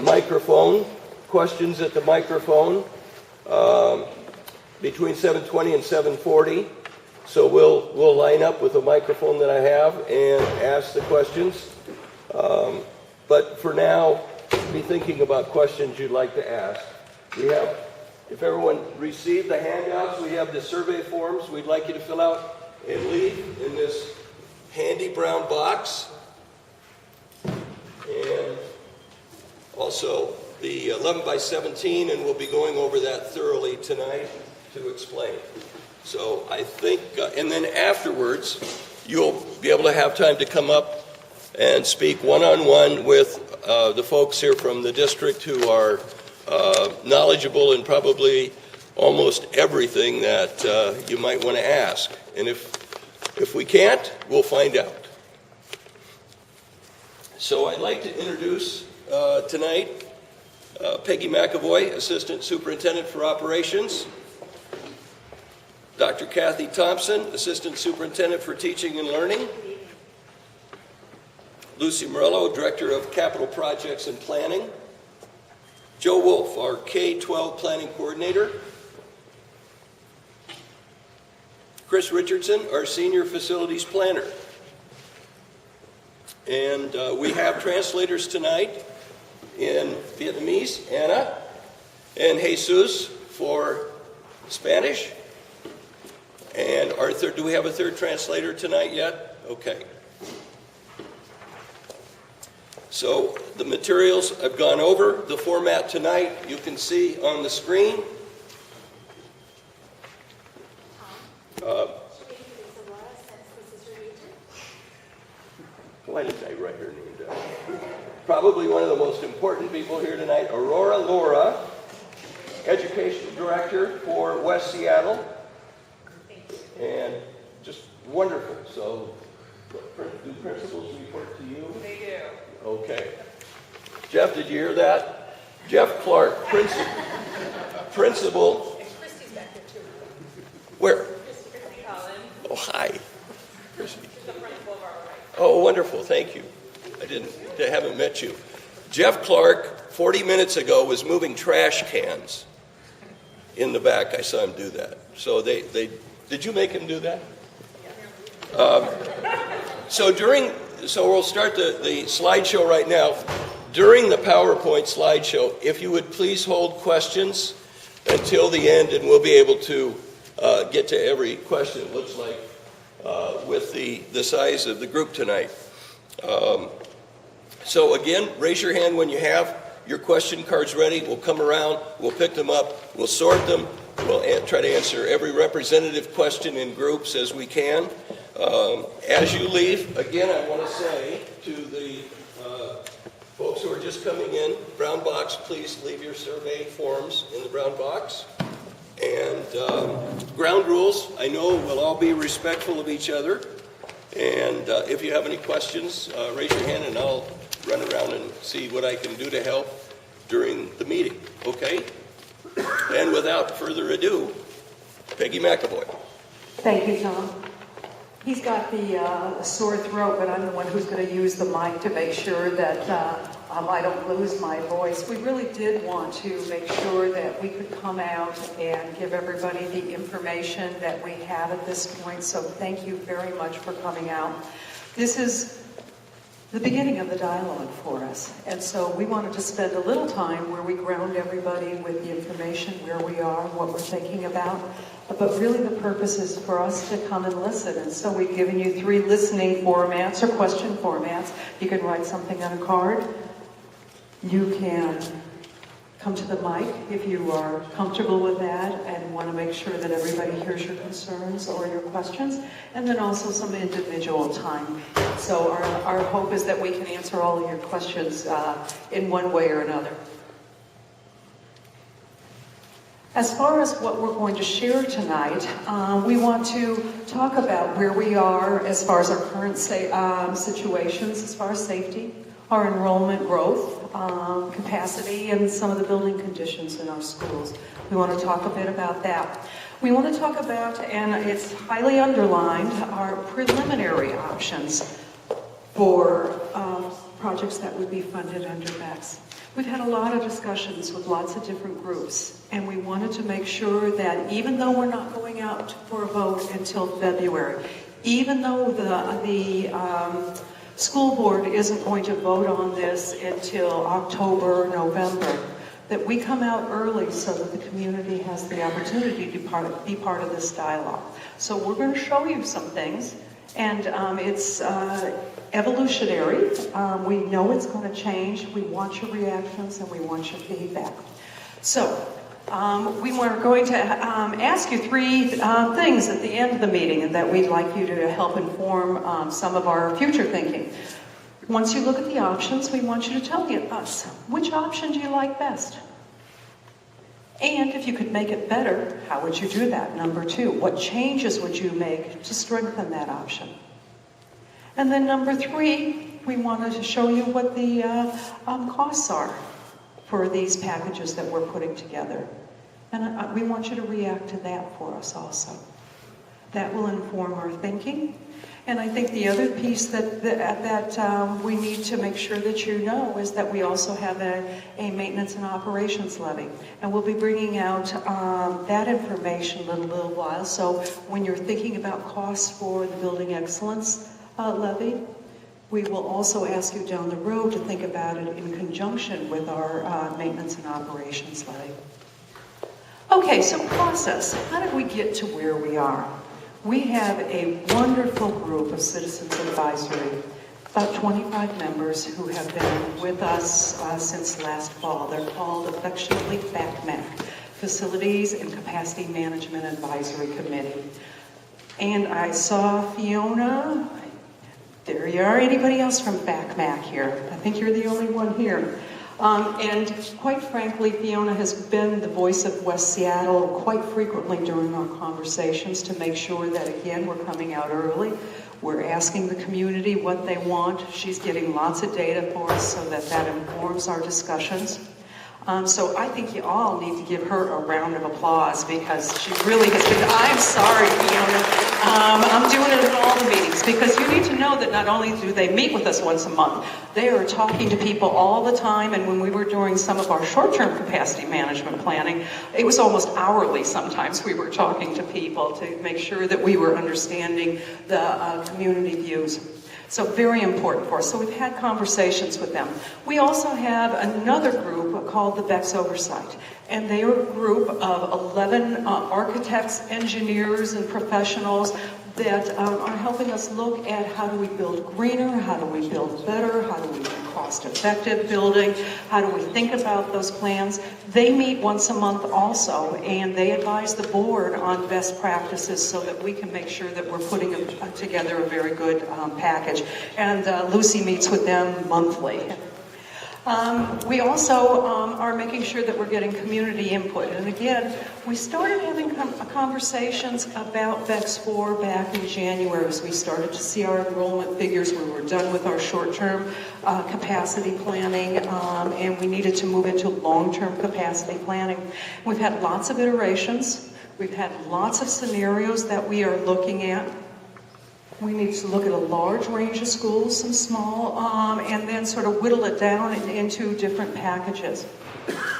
microphone, questions at the microphone between 7:20 and 7:40. So we'll line up with the microphone that I have and ask the questions. But for now, be thinking about questions you'd like to ask. We have, if everyone received the handouts, we have the survey forms we'd like you to fill out and leave in this handy brown box. And also the 11 by 17, and we'll be going over that thoroughly tonight to explain. So I think, and then afterwards, you'll be able to have time to come up and speak one-on-one with the folks here from the district who are knowledgeable in probably almost everything that you might want to ask. And if we can't, we'll find out. So I'd like to introduce tonight Peggy McAvoy, Assistant Superintendent for Operations. Dr. Kathy Thompson, Assistant Superintendent for Teaching and Learning. Lucy Morello, Director of Capital Projects and Planning. Joe Wolf, our K-12 Planning Coordinator. Chris Richardson, our Senior Facilities Planner. And we have translators tonight in Vietnamese, Anna, and Jesus for Spanish. And our third, do we have a third translator tonight yet? Okay. So the materials I've gone over, the format tonight you can see on the screen. Why did I write her name down? Probably one of the most important people here tonight, Aurora Laura, Education Director for West Seattle. And just wonderful. So, do principals report to you? They do. Okay. Jeff, did you hear that? Jeff Clark, principal. And Christy's back there too. Where? Christy Collins. Oh, hi. Christy. She's the principal of our right. Oh, wonderful. Thank you. I haven't met you. Jeff Clark, 40 minutes ago, was moving trash cans in the back. I saw him do that. So did you make him do that? So we'll start the slideshow right now. During the PowerPoint slideshow, if you would please hold questions until the end, and we'll be able to get to every question, it looks like, with the size of the group tonight. So again, raise your hand when you have your question cards ready. We'll come around, we'll pick them up, we'll sort them, we'll try to answer every representative question in groups as we can. As you leave, again, I want to say to the folks who are just coming in, brown box, please leave your survey forms in the brown box. And ground rules, I know we'll all be respectful of each other. And if you have any questions, raise your hand and I'll run around and see what I can do to help during the meeting, okay? And without further ado, Peggy McAvoy. Thank you, Tom. He's got the sore throat, but I'm the one who's going to use the mic to make sure that I don't lose my voice. We really did want to make sure that we could come out and give everybody the information that we have at this point, so thank you very much for coming out. This is the beginning of the dialogue for us, and so we wanted to spend a little time where we ground everybody with the information, where we are, what we're thinking about, but really the purpose is for us to come and listen. And so we've given you 3 listening formats or question formats. You can write something on a card. You can come to the mic if you are comfortable with that and want to make sure that everybody hears your concerns or your questions, and then also some individual time. So our hope is that we can answer all of your questions in one way or another. As far as what we're going to share tonight, we want to talk about where we are as far as our current situations, as far as safety, our enrollment growth, capacity, and some of the building conditions in our schools. We want to talk a bit about that. We want to talk about, and it's highly underlined, our preliminary options for projects that would be funded under BEX. We've had a lot of discussions with lots of different groups, and we wanted to make sure that even though we're not going out for a vote until February, even though the school board isn't going to vote on this until October, November, that we come out early so that the community has the opportunity to be part of this dialogue. So we're going to show you some things, and it's evolutionary. We know it's going to change. We want your reactions and we want your feedback. So we were going to ask you three things at the end of the meeting, and that we'd like you to help inform some of our future thinking. Once you look at the options, we want you to tell us, which option do you like best? And if you could make it better, how would you do that? Number two, what changes would you make to strengthen that option? And then number three, we wanted to show you what the costs are for these packages that we're putting together. And we want you to react to that for us also. That will inform our thinking. And I think the other piece that we need to make sure that you know is that we also have a maintenance and operations levy. And we'll be bringing out that information in a little while. So when you're thinking about costs for the building excellence levy, we will also ask you down the road to think about it in conjunction with our maintenance and operations levy. Okay, so process. How did we get to where we are? We have a wonderful group of Citizens Advisory, about 25 members who have been with us since last fall. They're called affectionately FACMAC, Facilities and Capacity Management Advisory Committee. And I saw Fiona. There you are. Anybody else from FACMAC here? I think you're the only one here. And quite frankly, Fiona has been the voice of West Seattle quite frequently during our conversations to make sure that, again, we're coming out early. We're asking the community what they want. She's getting lots of data for us so that that informs our discussions. So I think you all need to give her a round of applause because she really has been, I'm sorry, Fiona. I'm doing it at all the meetings because you need to know that not only do they meet with us once a month, they are talking to people all the time. And when we were doing some of our short-term capacity management planning, it was almost hourly sometimes we were talking to people to make sure that we were understanding the community views. So very important for us. So we've had conversations with them. We also have another group called the BEX Oversight. And they are a group of 11 architects, engineers, and professionals that are helping us look at how do we build greener, how do we build better, how do we do cost-effective building, how do we think about those plans. They meet once a month also, and they advise the board on best practices so that we can make sure that we're putting together a very good package. And Lucy meets with them monthly. We also are making sure that we're getting community input. And again, we started having conversations about BEX IV back in January as we started to see our enrollment figures. We were done with our short-term capacity planning, and we needed to move into long-term capacity planning. We've had lots of iterations. We've had lots of scenarios that we are looking at. We need to look at a large range of schools, some small, and then sort of whittle it down into different packages.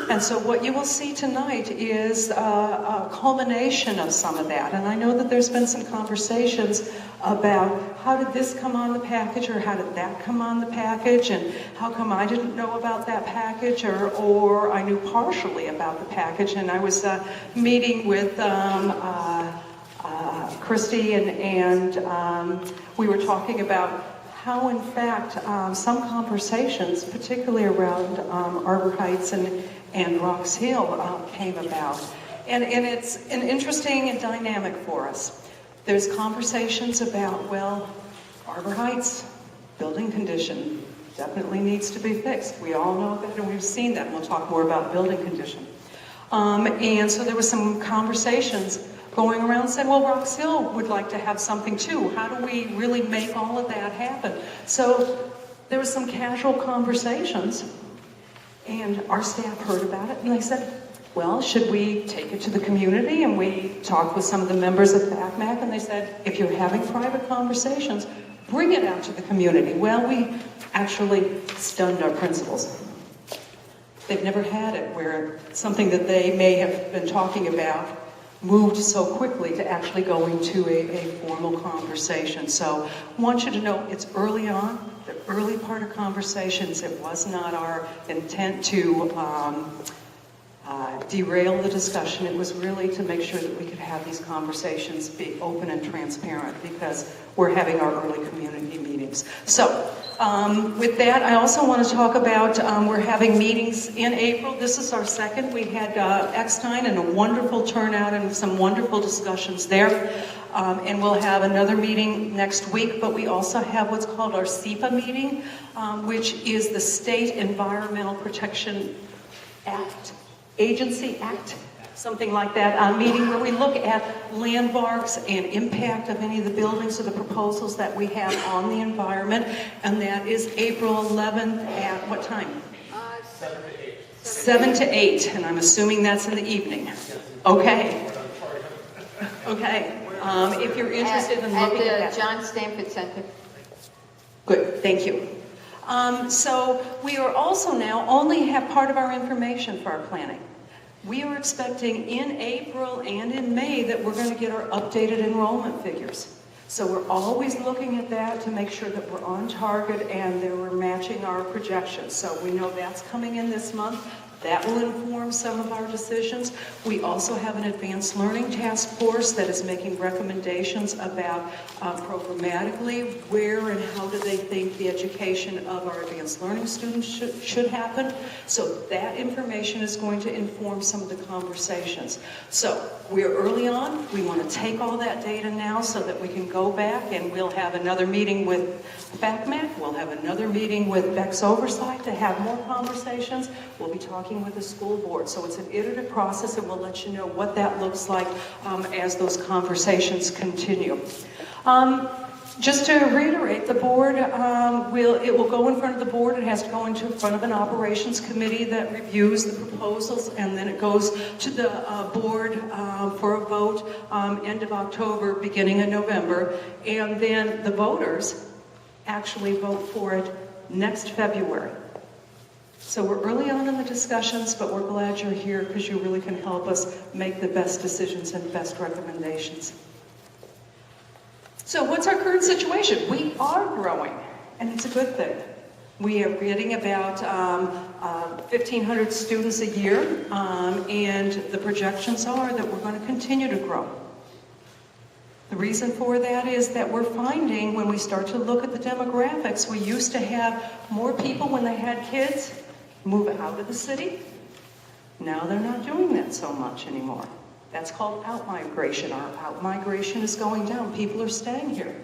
And so what you will see tonight is a culmination of some of that. And I know that there's been some conversations about how did this come on the package or how did that come on the package and how come I didn't know about that package or I knew partially about the package. And I was meeting with Christy and we were talking about how in fact some conversations, particularly around Arbor Heights and Rocks Hill came about. And it's an interesting dynamic for us. There's conversations about, well, Arbor Heights, building condition definitely needs to be fixed. We all know that and we've seen that and we'll talk more about building condition. And so there was some conversations going around saying, well, Rocks Hill would like to have something too. How do we really make all of that happen? So there was some casual conversations and our staff heard about it and they said, well, should we take it to the community? And we talked with some of the members of FACMAC and they said, if you're having private conversations, bring it out to the community. Well, we actually stunned our principals. They've never had it where something that they may have been talking about moved so quickly to actually go into a formal conversation. So I want you to know it's early on, the early part of conversations. It was not our intent to derail the discussion. It was really to make sure that we could have these conversations be open and transparent because we're having our early community meetings. So with that, I also want to talk about we're having meetings in April. This is our second. We had Eckstein and a wonderful turnout and some wonderful discussions there. And we'll have another meeting next week, but we also have what's called our SEPA meeting, which is the State Environmental Protection Agency Act, something like that, a meeting where we look at landmarks and impact of any of the buildings or the proposals that we have on the environment, and that is April 11th at what time? 7 to 8. 7 to 8, and I'm assuming that's in the evening. Okay. Okay. If you're interested in looking at that. At the John Stanford Center. Good, thank you. So we are also now only have part of our information for our planning. We are expecting in April and in May that we're going to get our updated enrollment figures. So we're always looking at that to make sure that we're on target and that we're matching our projections. So we know that's coming in this month. That will inform some of our decisions. We also have an advanced learning task force that is making recommendations about programmatically where and how do they think the education of our advanced learning students should happen. So that information is going to inform some of the conversations. So we're early on. We want to take all that data now so that we can go back and we'll have another meeting with FACMAC. We'll have another meeting with BEX Oversight to have more conversations. We'll be talking with the school board. So it's an iterative process and we'll let you know what that looks like as those conversations continue. Just to reiterate, the board it will go in front of the board. It has to go into front of an operations committee that reviews the proposals, and then it goes to the board for a vote end of October, beginning of November, and then the voters actually vote for it next February. So we're early on in the discussions, but we're glad you're here because you really can help us make the best decisions and best recommendations. So what's our current situation? We are growing, and it's a good thing. We are getting about 1,500 students a year, and the projections are that we're going to continue to grow. The reason for that is that we're finding when we start to look at the demographics, we used to have more people when they had kids move out of the city. Now they're not doing that so much anymore. That's called out-migration. Our out-migration is going down. People are staying here.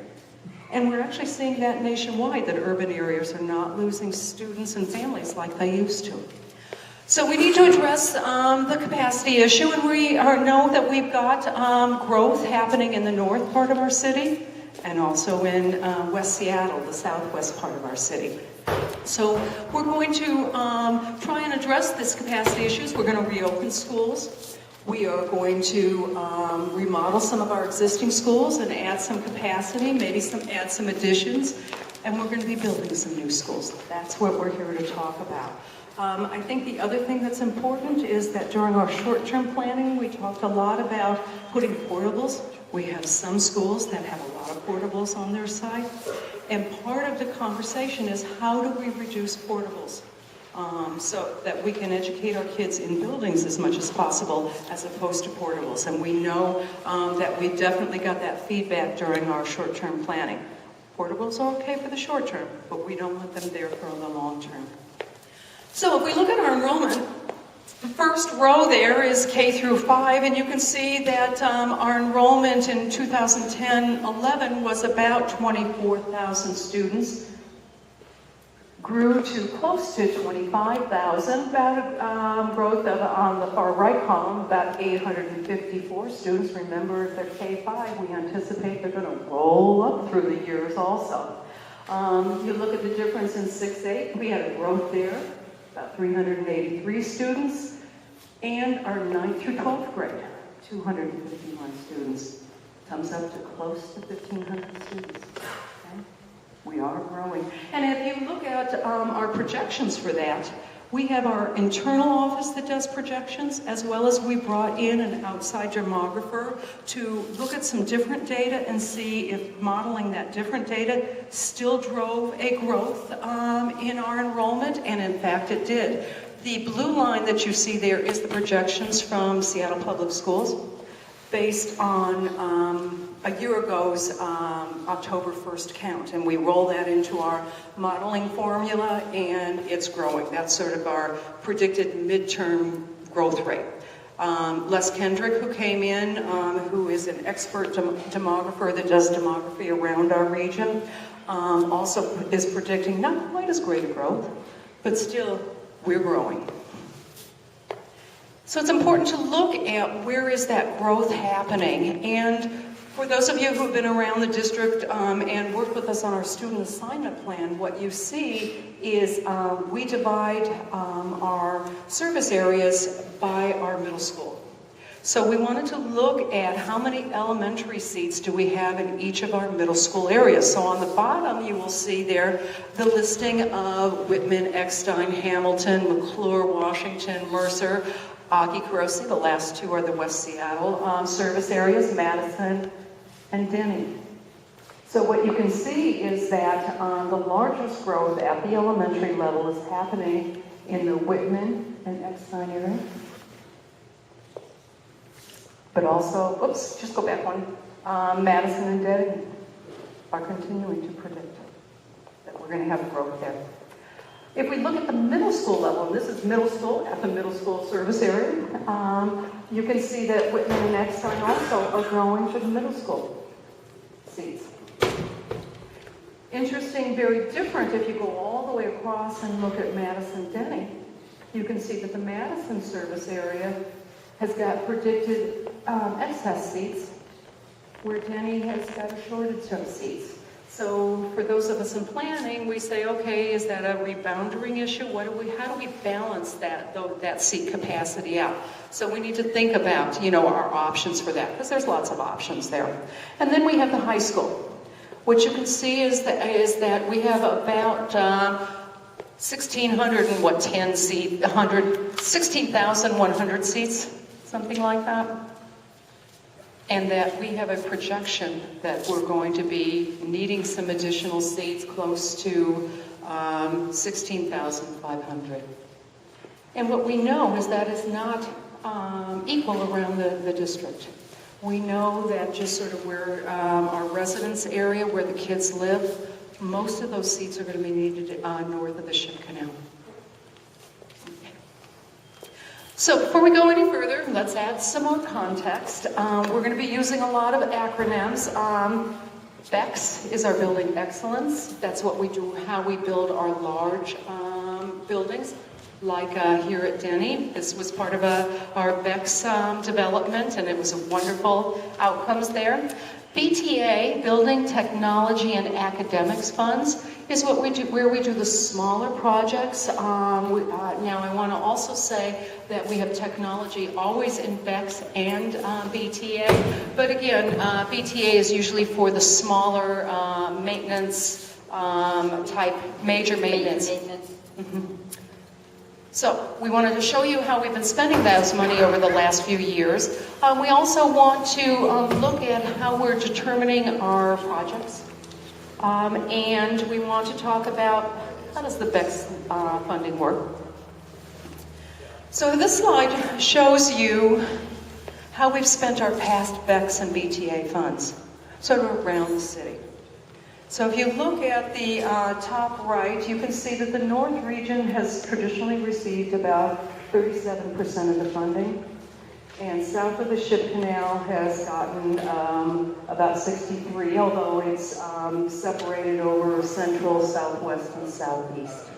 And we're actually seeing that nationwide, that urban areas are not losing students and families like they used to. So we need to address the capacity issue, and we know that we've got growth happening in the north part of our city and also in West Seattle, the southwest part of our city. So we're going to try and address this capacity issues. We're going to reopen schools. We are going to remodel some of our existing schools and add some capacity, maybe add some additions, and we're going to be building some new schools. That's what we're here to talk about. I think the other thing that's important is that during our short-term planning, we talked a lot about putting portables. We have some schools that have a lot of portables on their site, and part of the conversation is how do we reduce portables? So that we can educate our kids in buildings as much as possible as opposed to portables. And we know that we definitely got that feedback during our short-term planning. Portables are okay for the short term, but we don't want them there for the long term. So if we look at our enrollment, the first row there is K through 5, and you can see that our enrollment in 2010-11 was about 24,000 students. Grew to close to 25,000, about growth on the far right column, about 854 students. Remember, if they're K-5, we anticipate they're going to roll up through the years also. You look at the difference in 6-8, we had a growth there, about 383 students, and our 9th through 12th grade, 251 students. Comes up to close to 1,500 students. We are growing. And if you look at our projections for that, We have our internal office that does projections, as well as we brought in an outside demographer to look at some different data and see if modeling that different data still drove a growth in our enrollment, and in fact it did. The blue line that you see there is the projections from Seattle Public Schools based on a year ago's October 1st count, and we roll that into our modeling formula, and it's growing. That's sort of our predicted midterm growth rate. Les Kendrick, who came in, who is an expert demographer that does demography around our region, also is predicting not quite as great a growth, but still, we're growing. So it's important to look at where is that growth happening. And for those of you who've been around the district and worked with us on our student assignment plan, what you see is we divide our service areas by our middle school. So we wanted to look at how many elementary seats do we have in each of our middle school areas. So on the bottom you will see there the listing of Whitman, Eckstein, Hamilton, McClure, Washington, Mercer, Aggie-Carosi. The last two are the West Seattle service areas, Madison and Denny. So what you can see is that the largest growth at the elementary level is happening in the Whitman and Eckstein area. But also, oops, just go back one. Madison and Denny are continuing to predict that we're going to have growth there. If we look at the middle school level, and this is middle school at the middle school service area, you can see that Whitman and Eckstein also are growing for the middle school seats. Interesting, very different if you go all the way across and look at Madison-Denny. You can see that the Madison service area has got predicted excess seats, where Denny has got a shortage of seats. So for those of us in planning, we say, okay, is that a rebounding issue? How do we balance that seat capacity out? So we need to think about, our options for that, because there's lots of options there. And then we have the high school. What you can see is that we have about 16,100 seats, something like that. And that we have a projection that we're going to be needing some additional seats, close to 16,500. And what we know is that it's not equal around the district. We know that just sort of where our residence area, where the kids live, most of those seats are going to be needed north of the Ship Canal. So before we go any further, let's add some more context. We're going to be using a lot of acronyms. BEX is our building excellence. That's what we do, how we build our large buildings, like here at Denny. This was part of our BEX development, and it was a wonderful outcomes there. BTA, Building Technology and Academics Funds, is what we do, where we do the smaller projects. Now I want to also say that we have technology always in BEX and BTA, but again, BTA is usually for the smaller maintenance type, major maintenance. Mm-hmm. So we wanted to show you how we've been spending those money over the last few years. We also want to look at how we're determining our projects. And we want to talk about how does the BEX funding work. So this slide shows you how we've spent our past BEX and BTA funds, sort of around the city. So if you look at the top right, you can see that the North region has traditionally received about 37% of the funding, and south of the Ship Canal has gotten about 63%, although it's separated over central, southwest, and southeast.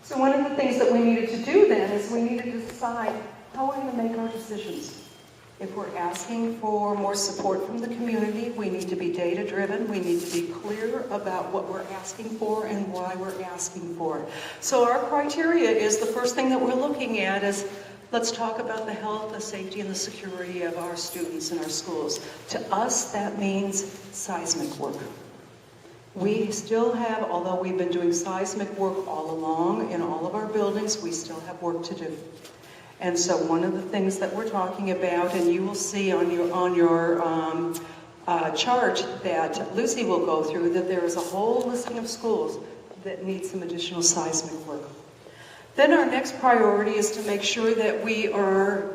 So one of the things that we needed to do then is we needed to decide how we're going to make our decisions. If we're asking for more support from the community, we need to be data-driven. We need to be clear about what we're asking for and why we're asking for it. So our criteria is, the first thing that we're looking at is, let's talk about the health, the safety, and the security of our students in our schools. To us, that means seismic work. We still have, although we've been doing seismic work all along in all of our buildings, we still have work to do. And so one of the things that we're talking about, and you will see on your chart that Lucy will go through, that there is a whole listing of schools that need some additional seismic work. Then our next priority is to make sure that we are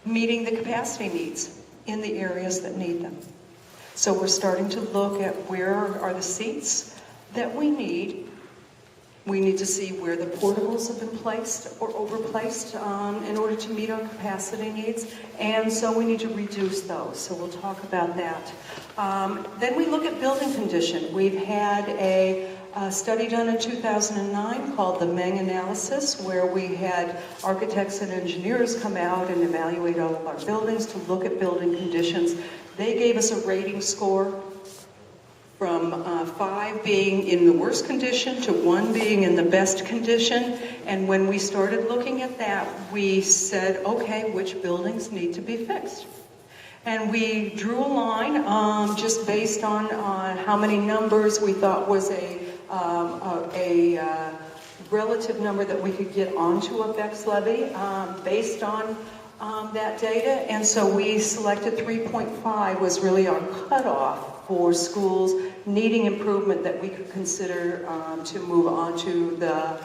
meeting the capacity needs in the areas that need them. So we're starting to look at where are the seats that we need. We need to see where the portables have been placed or overplaced in order to meet our capacity needs. And so we need to reduce those. So we'll talk about that. Then we look at building condition. We've had a study done in 2009 called the Meng analysis, where we had architects and engineers come out and evaluate all of our buildings to look at building conditions. They gave us a rating score from 5 being in the worst condition to 1 being in the best condition. And when we started looking at that, we said, okay, which buildings need to be fixed? And we drew a line just based on how many numbers we thought was a relative number that we could get onto a BEX levy based on that data. And so we selected 3.5 was really our cutoff for schools needing improvement that we could consider to move on to the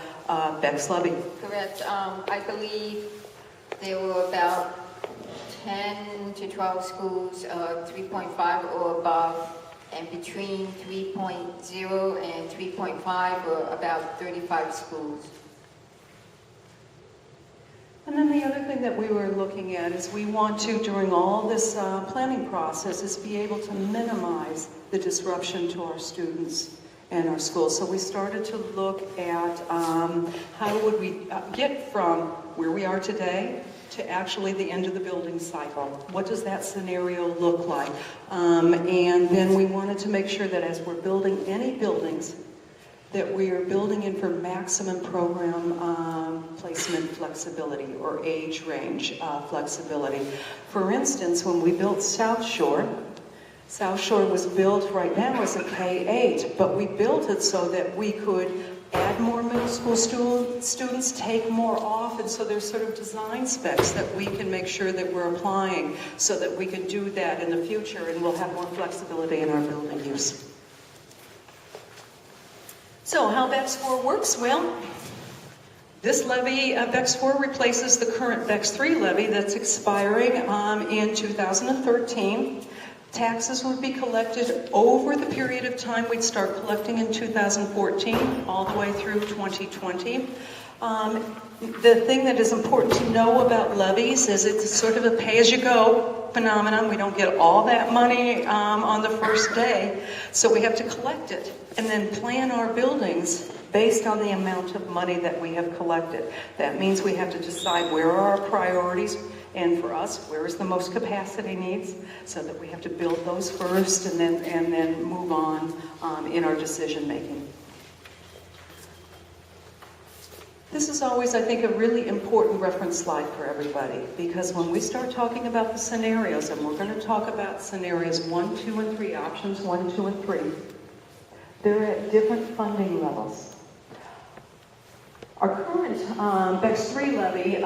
BEX levy. Correct. I believe there were about 10 to 12 schools, 3.5 or above, and between 3.0 and 3.5 were about 35 schools. And then the other thing that we were looking at is we want to, during all this planning process, is be able to minimize the disruption to our students and our schools. So we started to look at how would we get from where we are today to actually the end of the building cycle. What does that scenario look like? And then we wanted to make sure that as we're building any buildings, that we are building in for maximum program placement flexibility or age range flexibility. For instance, when we built South Shore was built right now as a K-8, but we built it so that we could add more middle school students, take more off, and so there's sort of design specs that we can make sure that we're applying so that we can do that in the future, and we'll have more flexibility in our building use. So how BEX IV works? Well, this levy, BEX IV, replaces the current BEX III levy that's expiring in 2013. Taxes would be collected over the period of time we'd start collecting in 2014, all the way through 2020. The thing that is important to know about levies is it's sort of a pay-as-you-go phenomenon. We don't get all that money on the first day, so we have to collect it and then plan our buildings based on the amount of money that we have collected. That means we have to decide where are our priorities, and for us, where is the most capacity needs, so that we have to build those first and then move on in our decision making. This is always, I think, a really important reference slide for everybody, because when we start talking about the scenarios, and we're going to talk about scenarios 1, 2, and 3, options 1, 2, and 3, they're at different funding levels. Our current BEX III levy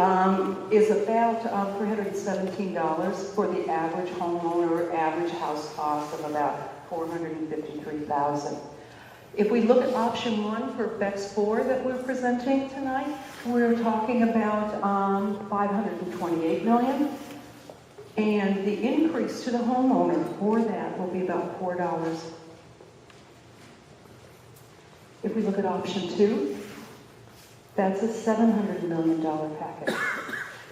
is about $317 for the average homeowner, average house cost of about $453,000. If we look at option 1 for BEX IV that we're presenting tonight, we're talking about $528 million. And the increase to the homeowner for that will be about $4. If we look at option 2, that's a $700 million package.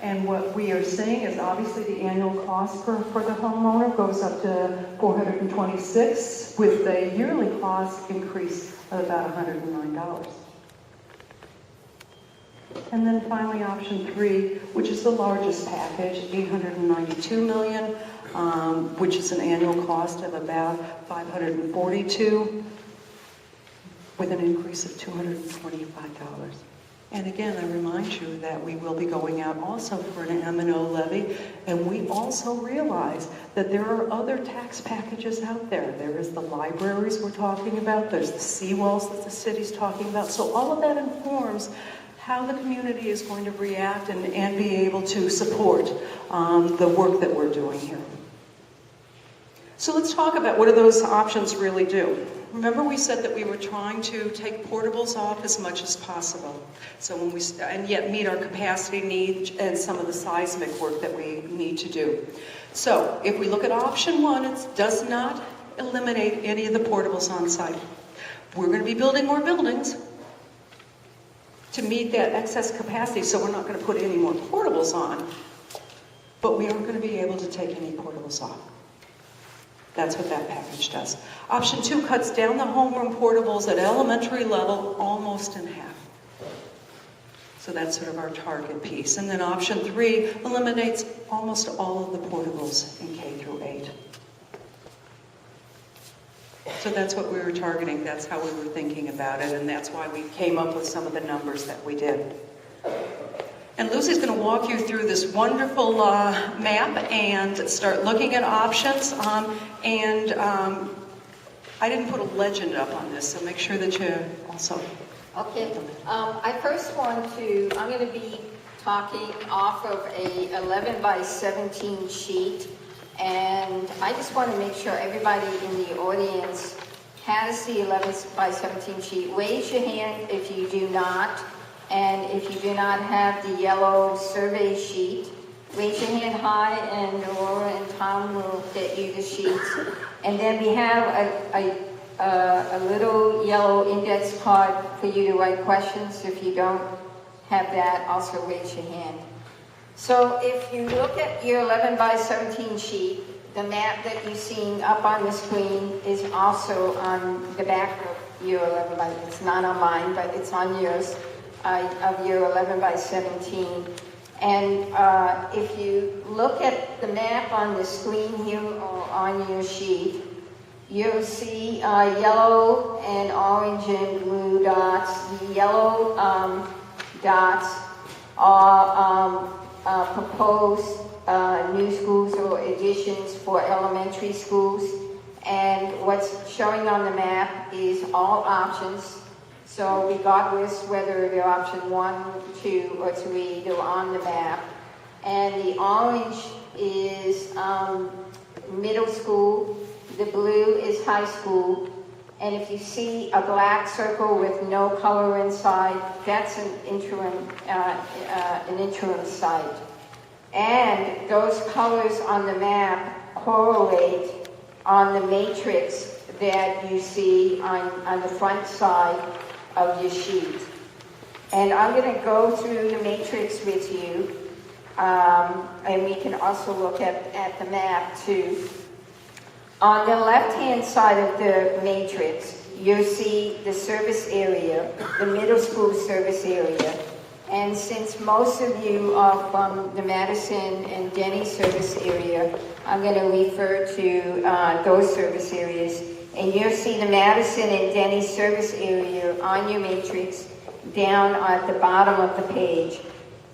And what we are saying is obviously the annual cost for the homeowner goes up to $426, with a yearly cost increase of about $109. And then finally option 3, which is the largest package, $892 million, which is an annual cost of about $542, with an increase of $225. And again, I remind you that we will be going out also for an M&O levy, and we also realize that there are other tax packages out there. There is the libraries we're talking about, there's the seawalls that the city's talking about. So all of that informs how the community is going to react and be able to support the work that we're doing here. So let's talk about what do those options really do. Remember we said that we were trying to take portables off as much as possible. So and yet meet our capacity needs and some of the seismic work that we need to do. So if we look at option one, it does not eliminate any of the portables on site. We're going to be building more buildings to meet that excess capacity, so we're not going to put any more portables on, but we aren't going to be able to take any portables off. That's what that package does. Option two cuts down the homeroom portables at elementary level almost in half. So that's sort of our target piece. And then option three eliminates almost all of the portables in K through 8. So that's what we were targeting. That's how we were thinking about it. And that's why we came up with some of the numbers that we did. And Lucy's going to walk you through this wonderful map and start looking at options. I didn't put a legend up on this, so make sure that you also... Okay, I first want to, I'm going to be talking off of a 11 by 17 sheet, and I just want to make sure everybody in the audience has the 11 by 17 sheet. Raise your hand if you do not. And if you do not have the yellow survey sheet, raise your hand high and Laura and Tom will get you the sheets. And then we have a little yellow index card for you to write questions. If you don't have that, also raise your hand. So if you look at your 11 by 17 sheet, the map that you're seeing up on the screen is also on the back of your 11 by, it's not on mine, but it's on yours. Of your 11 by 17. And if you look at the map on the screen here or on your sheet, you'll see yellow and orange and blue dots. The yellow dots are proposed new schools or additions for elementary schools. And what's showing on the map is all options. So regardless whether they're option 1, 2, or 3, they're on the map. And the orange is middle school, the blue is high school, and if you see a black circle with no color inside, that's an interim site. And those colors on the map correlate on the matrix that you see on the front side of your sheet. And I'm going to go through the matrix with you, and we can also look at the map too. On the left-hand side of the matrix, you'll see the service area, the middle school service area. And since most of you are from the Madison and Denny service area, I'm going to refer to those service areas. And you'll see the Madison and Denny service area on your matrix down at the bottom of the page.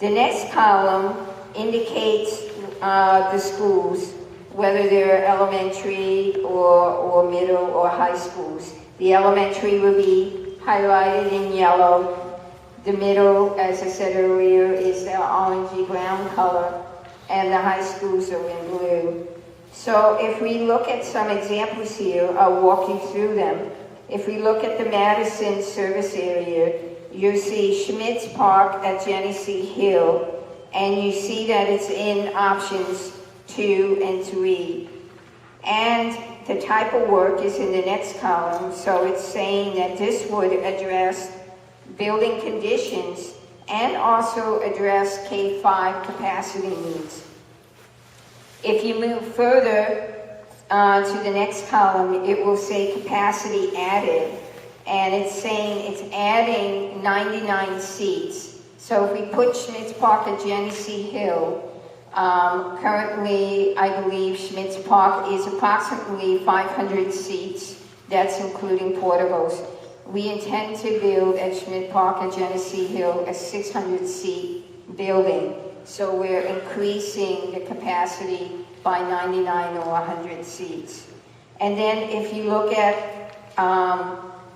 The next column indicates the schools, whether they're elementary or middle or high schools. The elementary will be highlighted in yellow. The middle, as I said earlier, is the orangey brown color, and the high schools are in blue. So if we look at some examples here, I'll walk you through them. If we look at the Madison service area, you see Schmitz Park at Genesee Hill, and you see that it's in options 2 and 3. And the type of work is in the next column, so it's saying that this would address building conditions and also address K-5 capacity needs. If you move further to the next column, it will say capacity added, and it's saying it's adding 99 seats. So if we put Schmitz Park at Genesee Hill, currently I believe Schmitz Park is approximately 500 seats. That's including portables. we intend to build at Schmidt Park at Genesee Hill a 600-seat building. So we're increasing the capacity by 99 or 100 seats. And then if you look at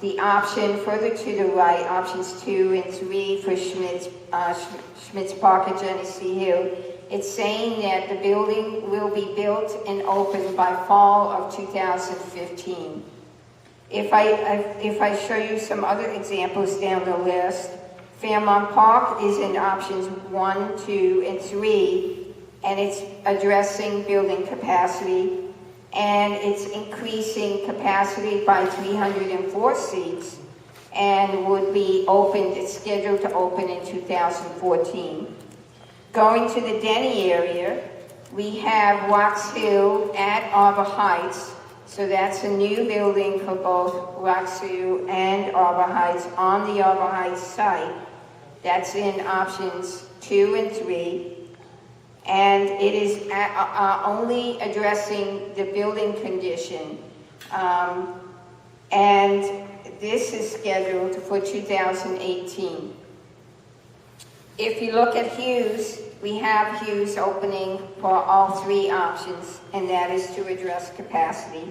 the option further to the right, options 2 and 3 for Schmidt's Park at Genesee Hill, it's saying that the building will be built and open by fall of 2015. If I show you some other examples down the list, Fairmont Park is in options 1, 2, and 3, and it's addressing building capacity, and it's increasing capacity by 304 seats, and would be opened, it's scheduled to open in 2014. Going to the Denny area, we have Rocks Hill at Arbor Heights, so that's a new building for both Rocks Hill and Arbor Heights on the Arbor Heights site. That's in options 2 and 3. And it is only addressing the building condition. And this is scheduled for 2018. If you look at Hughes, we have Hughes opening for all 3 options, and that is to address capacity.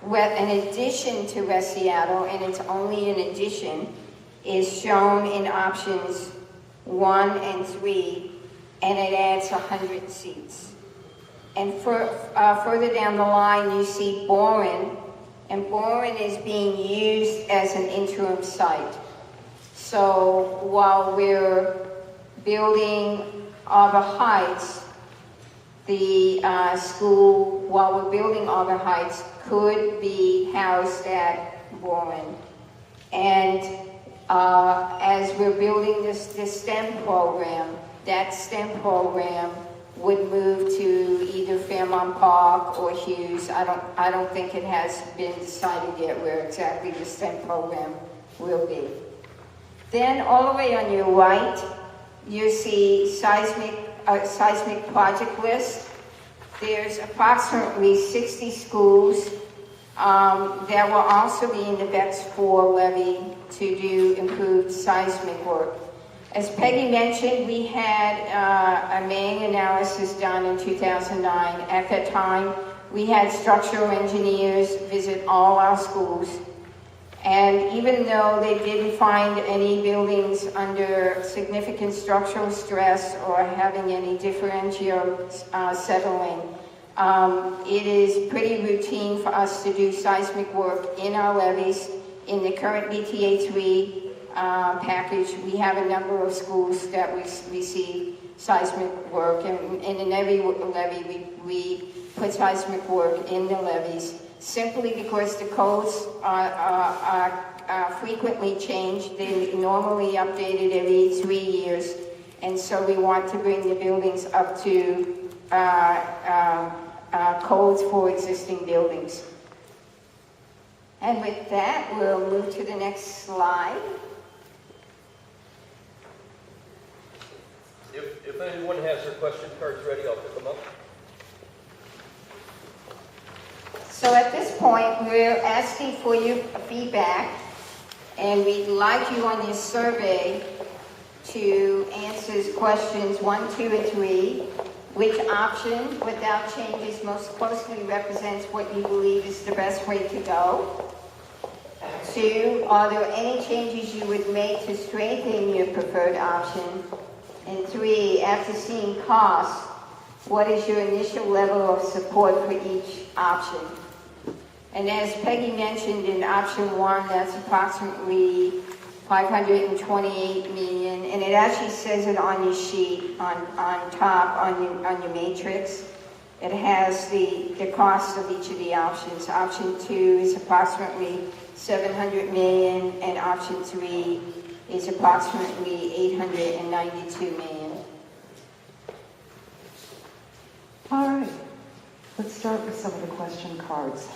In addition to West Seattle, and it's only an addition, is shown in options 1 and 3, and it adds 100 seats. And further down the line, you see Boren, and Boren is being used as an interim site. So while we're building Arbor Heights, the school, while we're building Arbor Heights, could be housed at Boren. And as we're building this STEM program, that STEM program would move to either Fairmont Park or Hughes. I don't think it has been decided yet where exactly the STEM program will be. Then all the way on your right, you see seismic project list. There's approximately 60 schools that will also be in the BEX IV levy to do improved seismic work. As Peggy mentioned, we had a main analysis done in 2009. At that time, we had structural engineers visit all our schools. And even though they didn't find any buildings under significant structural stress or having any differential settling, it is pretty routine for us to do seismic work in our levees. In the current BTA 3 package, we have a number of schools that receive seismic work, and in every levy we put seismic work in the levees, simply because the codes are frequently changed. They're normally updated every 3 years, and so we want to bring the buildings up to codes for existing buildings. And with that, we'll move to the next slide. If anyone has their question cards ready, I'll pick them up. So at this point, we're asking for your feedback, and we'd like you on your survey to answer questions 1, 2, and 3. Which option, without changes, most closely represents what you believe is the best way to go? 2, are there any changes you would make to strengthen your preferred option? And 3, after seeing costs, what is your initial level of support for each option? And as Peggy mentioned, in option 1, that's approximately $528 million, and it actually says it on your sheet, on top, on your matrix. It has the cost of each of the options. Option 2 is approximately $700 million, and option 3 is approximately $892 million. All right, let's start with some of the question cards.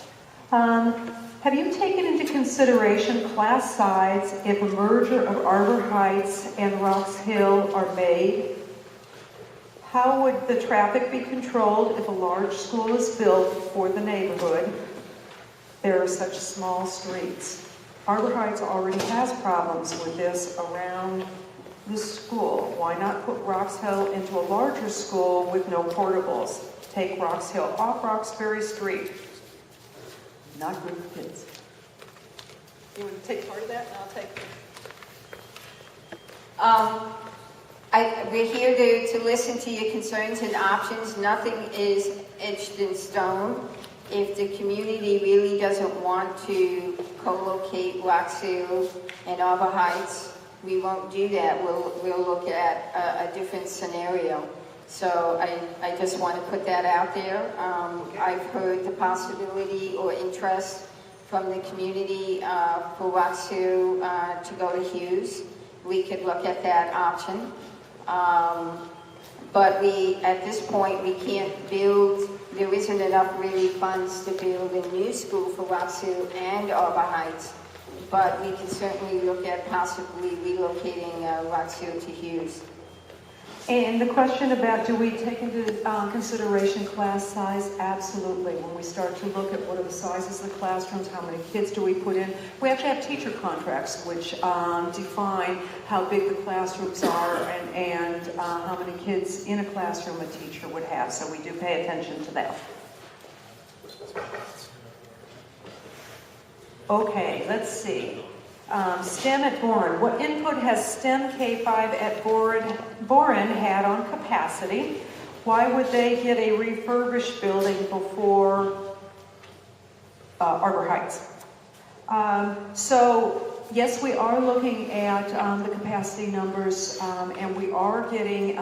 Have you taken into consideration class size if a merger of Arbor Heights and Rocks Hill are made? How would the traffic be controlled if a large school is built for the neighborhood? There are such small streets. Harbor Heights already has problems with this around the school. Why not put Rocks Hill into a larger school with no portables? Take Rocks Hill off Roxbury Street. Not good for kids. You want to take part of that, and I'll take We're here to listen to your concerns and options. Nothing is etched in stone. If the community really doesn't want to co-locate Rocks Hill and Arbor Heights, we won't do that. We'll look at a different scenario. So I just want to put that out there. I've heard the possibility or interest from the community for Rocks Hill to go to Hughes. We could look at that option. But at this point, we can't build, there isn't enough really funds to build a new school for Rocks Hill and Arbor Heights. But we can certainly look at possibly relocating Rocks Hill to Hughes. And the question about do we take into consideration class size? Absolutely. When we start to look at what are the sizes of the classrooms, how many kids do we put in? We actually have teacher contracts which define how big the classrooms are and how many kids in a classroom a teacher would have. So we do pay attention to that. Okay, let's see. STEM at Boren. What input has STEM K-5 at Boren had on capacity? Why would they get a refurbished building before Arbor Heights? So yes, we are looking at the capacity numbers, and we are getting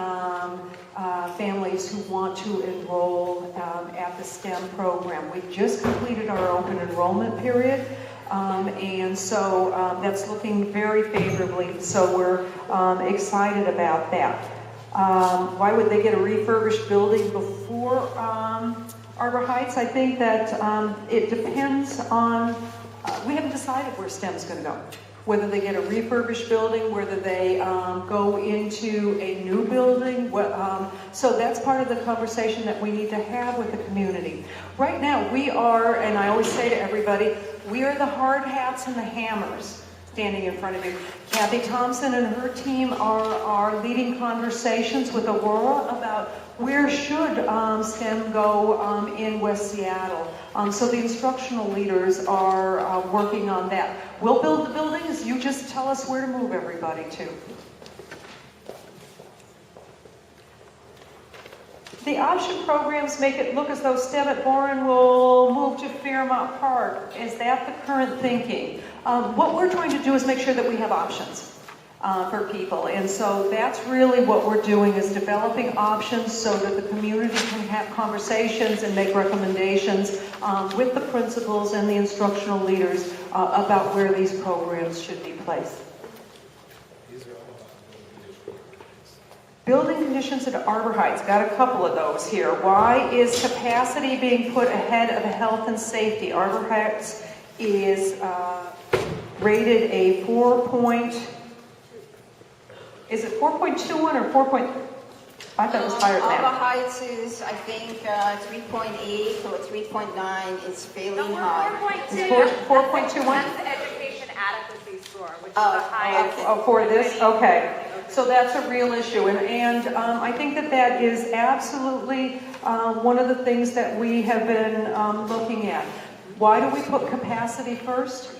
families who want to enroll at the STEM program. We just completed our open enrollment period. And so that's looking very favorably, so we're excited about that. Why would they get a refurbished building before Arbor Heights? I think that it depends on, we haven't decided where STEM's going to go. Whether they get a refurbished building, whether they go into a new building. So that's part of the conversation that we need to have with the community. Right now, we are, and I always say to everybody, we are the hard hats and the hammers standing in front of you. Kathy Thompson and her team are leading conversations with Aurora about where should STEM go in West Seattle. So the instructional leaders are working on that. We'll build the buildings, you just tell us where to move everybody to. The option programs make it look as though STEM at Boren will move to Fairmont Park. Is that the current thinking? What we're trying to do is make sure that we have options for people. And so that's really what we're doing, is developing options so that the community can have conversations and make recommendations with the principals and the instructional leaders about where these programs should be placed. Building conditions at Arbor Heights, got a couple of those here. Why is capacity being put ahead of health and safety? Arbor Heights is rated a 4. Is it 4.21 or 4. I thought it was higher than Arbor that. Heights is, I think, 3.8 or 3.9. It's fairly No, we're high. 4.2. 4.21? That's the education adequacy score, which is the highest. Oh, for this? Okay. So that's a real issue. And I think that is absolutely one of the things that we have been looking at. Why do we put capacity first?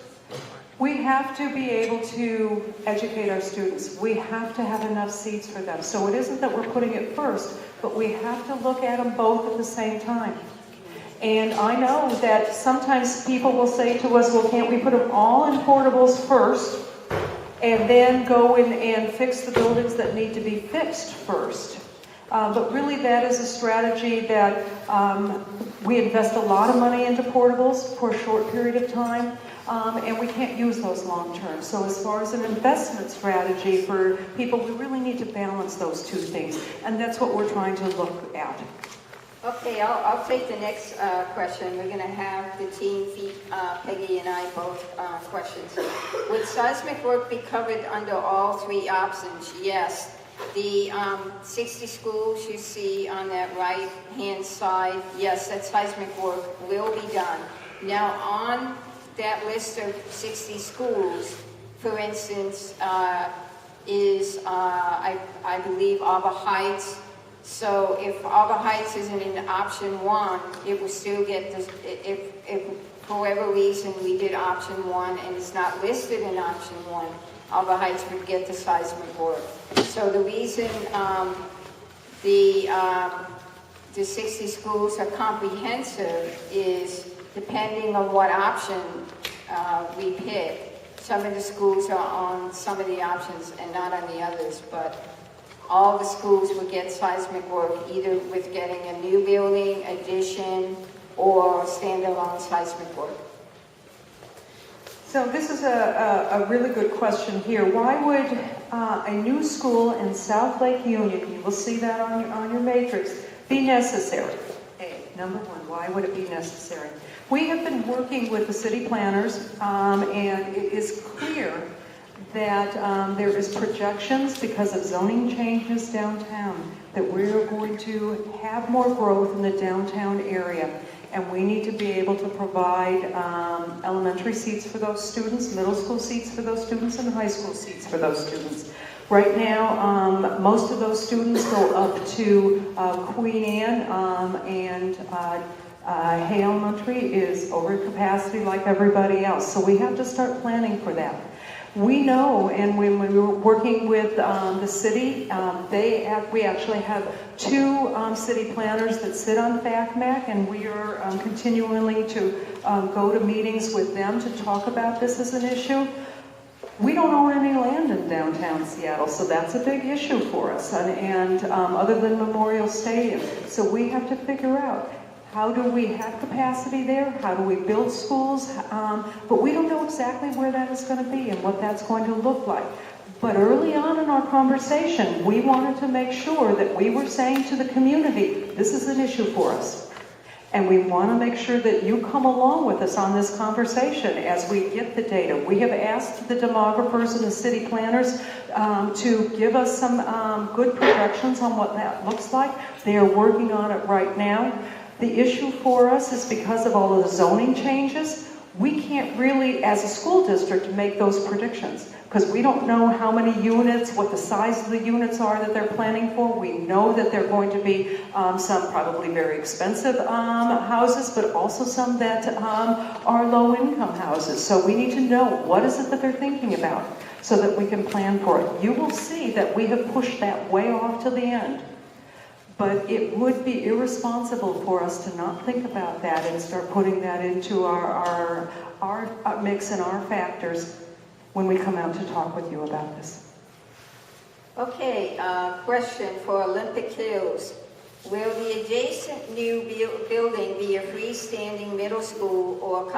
We have to be able to educate our students. We have to have enough seats for them. So it isn't that we're putting it first, but we have to look at them both at the same time. And I know that sometimes people will say to us, well, can't we put them all in portables first and then go in and fix the buildings that need to be fixed first? But really that is a strategy that we invest a lot of money into portables for a short period of time. And we can't use those long term. So as far as an investment strategy for people, we really need to balance those two things. And that's what we're trying to look at. Okay, I'll take the next question. We're going to have the team feed Peggy and I both questions. Would seismic work be covered under all three options? Yes. The 60 schools you see on that right-hand side, yes, that seismic work will be done. Now, on that list of 60 schools, for instance, is, I believe, Arbor Heights. So if Arbor Heights isn't in option 1, it will still get this, if for whatever reason we did option 1 and it's not listed in option 1, Arbor Heights would get the seismic work. So the reason the 60 schools are comprehensive is depending on what option we pick. Some of the schools are on some of the options and not on the others, but all the schools would get seismic work either with getting a new building, addition, or standalone seismic work. So this is a really good question here. Why would a new school in South Lake Union, you will see that on your matrix, be necessary? Number one, why would it be necessary? We have been working with the city planners, and it is clear that there is projections because of zoning changes downtown that we're going to have more growth in the downtown area. And we need to be able to provide elementary seats for those students, middle school seats for those students, and high school seats for those students. Right now, most of those students go up to Queen Anne, and Hay Elementary is over capacity like everybody else. So we have to start planning for that. We know, and when we were working with the city, we actually have 2 city planners that sit on FACMAC, and we are continually to go to meetings with them to talk about this as an issue. We don't own any land in downtown Seattle, so that's a big issue for us, and other than Memorial Stadium. So we have to figure out, how do we have capacity there? How do we build schools? But we don't know exactly where that is going to be and what that's going to look like. But early on in our conversation, we wanted to make sure that we were saying to the community, this is an issue for us. And we want to make sure that you come along with us on this conversation as we get the data. We have asked the demographers and the city planners to give us some good projections on what that looks like. They are working on it right now. The issue for us is because of all of the zoning changes, we can't really, as a school district, make those predictions because we don't know how many units, what the size of the units are that they're planning for. We know that they're going to be some probably very expensive houses, but also some that are low-income houses. So we need to know what is it that they're thinking about so that we can plan for it. You will see that we have pushed that way off to the end. But it would be irresponsible for us to not think about that and start putting that into our mix and our factors when we come out to talk with you about this. Okay, question for Olympic Hills. Will the adjacent new building be a freestanding middle school or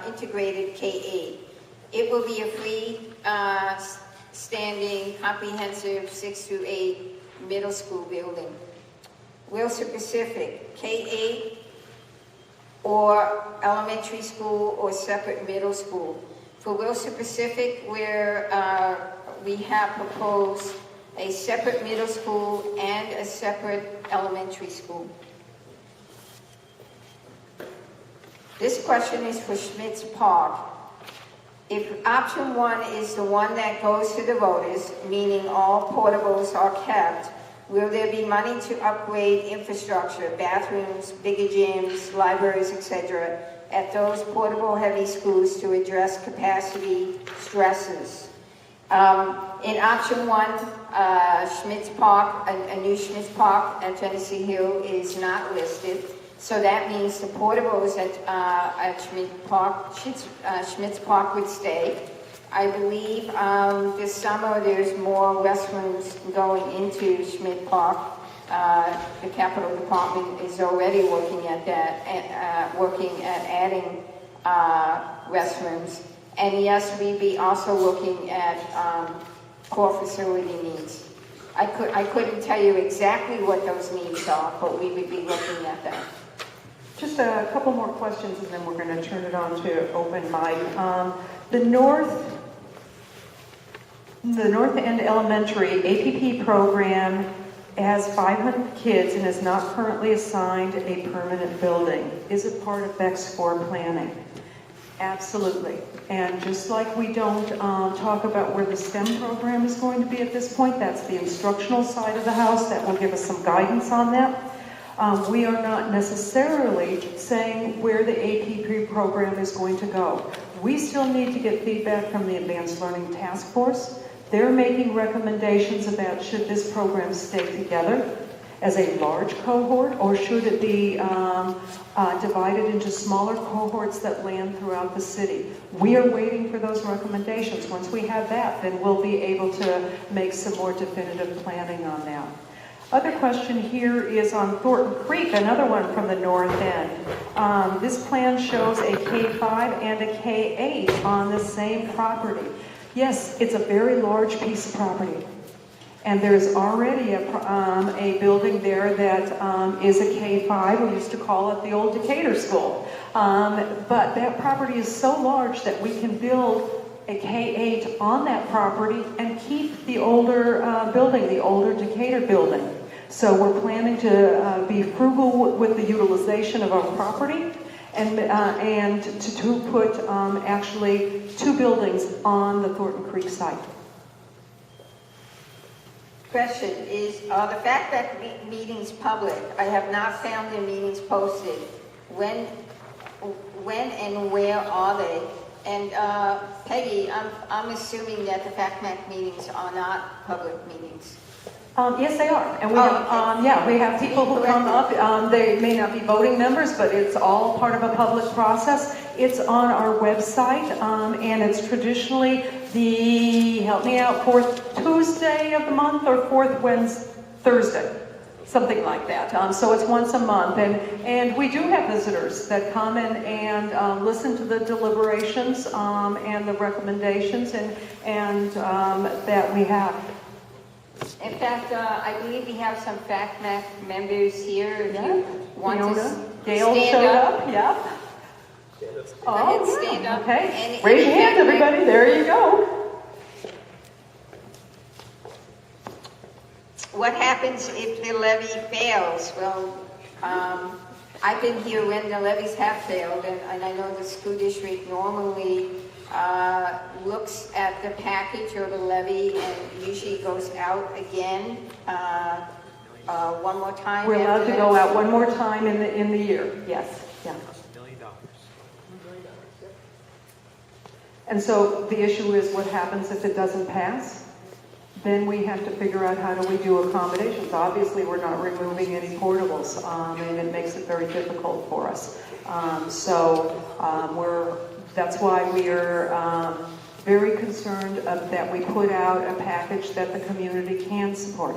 integrated K-8? It will be a free-standing, comprehensive 6 through 8 middle school building. Wilson Pacific, K-8 or elementary school or separate middle school. For Wilson Pacific, where we have proposed a separate middle school and a separate elementary school. This question is for Schmitz Park. If option 1 is the one that goes to the voters, meaning all portables are kept, will there be money to upgrade infrastructure, bathrooms, bigger gyms, libraries, etc., at those portable heavy schools to address capacity stresses? In option 1, Schmitz Park, a new Schmitz Park at Genesee Hill is not listed. So that means the portables at Schmitz Park would stay. I believe this summer there's more restrooms going into Schmidt Park. The Capital Department is already working at that, working at adding restrooms. And yes, we'd be also looking at core facility needs. I couldn't tell you exactly what those needs are, but we would be looking at that. Just a couple more questions and then we're going to turn it on to open mic. The North End Elementary APP program has 500 kids and is not currently assigned a permanent building. Is it part of BEX IV planning? Absolutely. And just like we don't talk about where the STEM program is going to be at this point, that's the instructional side of the house that will give us some guidance on that. We are not necessarily saying where the APP program is going to go. We still need to get feedback from the Advanced Learning Task Force. They're making recommendations about should this program stay together as a large cohort, or should it be divided into smaller cohorts that land throughout the city. We are waiting for those recommendations. Once we have that, then we'll be able to make some more definitive planning on that. Other question here is on Thornton Creek, another one from the north end. This plan shows a K-5 and a K-8 on the same property. Yes, it's a very large piece of property. And there's already a building there that is a K-5. We used to call it the old Decatur School. But that property is so large that we can build a K-8 on that property and keep the older building, the older Decatur building. So we're planning to be frugal with the utilization of our property and to put actually 2 buildings on the Thornton Creek site. Question is, are the FACTAC meetings public? I have not found their meetings posted. When and where are they? And Peggy, I'm assuming that the FACTAC meetings are not public meetings. Yes, they are. And we have, we have people who come up. They may not be voting members, but it's all part of a public process. It's on our website, and it's traditionally help me out, 4th Tuesday of the month or 4th Thursday, something like that. So it's once a month, and we do have visitors that come and listen to the deliberations and the recommendations and that we have. In fact, I believe we have some FACTAC members here. If you want to Gail stand showed up. up, yeah. Go ahead, stand up. Okay, raise your hands, everybody. There you go. What happens if the levy fails? Well, I've been here when the levies have failed, and I know the school district normally looks at the package or the levy and usually goes out again one more time. We're allowed to go out one more time in the year. Yes. Yeah. $1 million. And so the issue is what happens if it doesn't pass? Then we have to figure out how do we do accommodations. Obviously, we're not removing any portables, and it makes it very difficult for us. That's why we are very concerned that we put out a package that the community can support.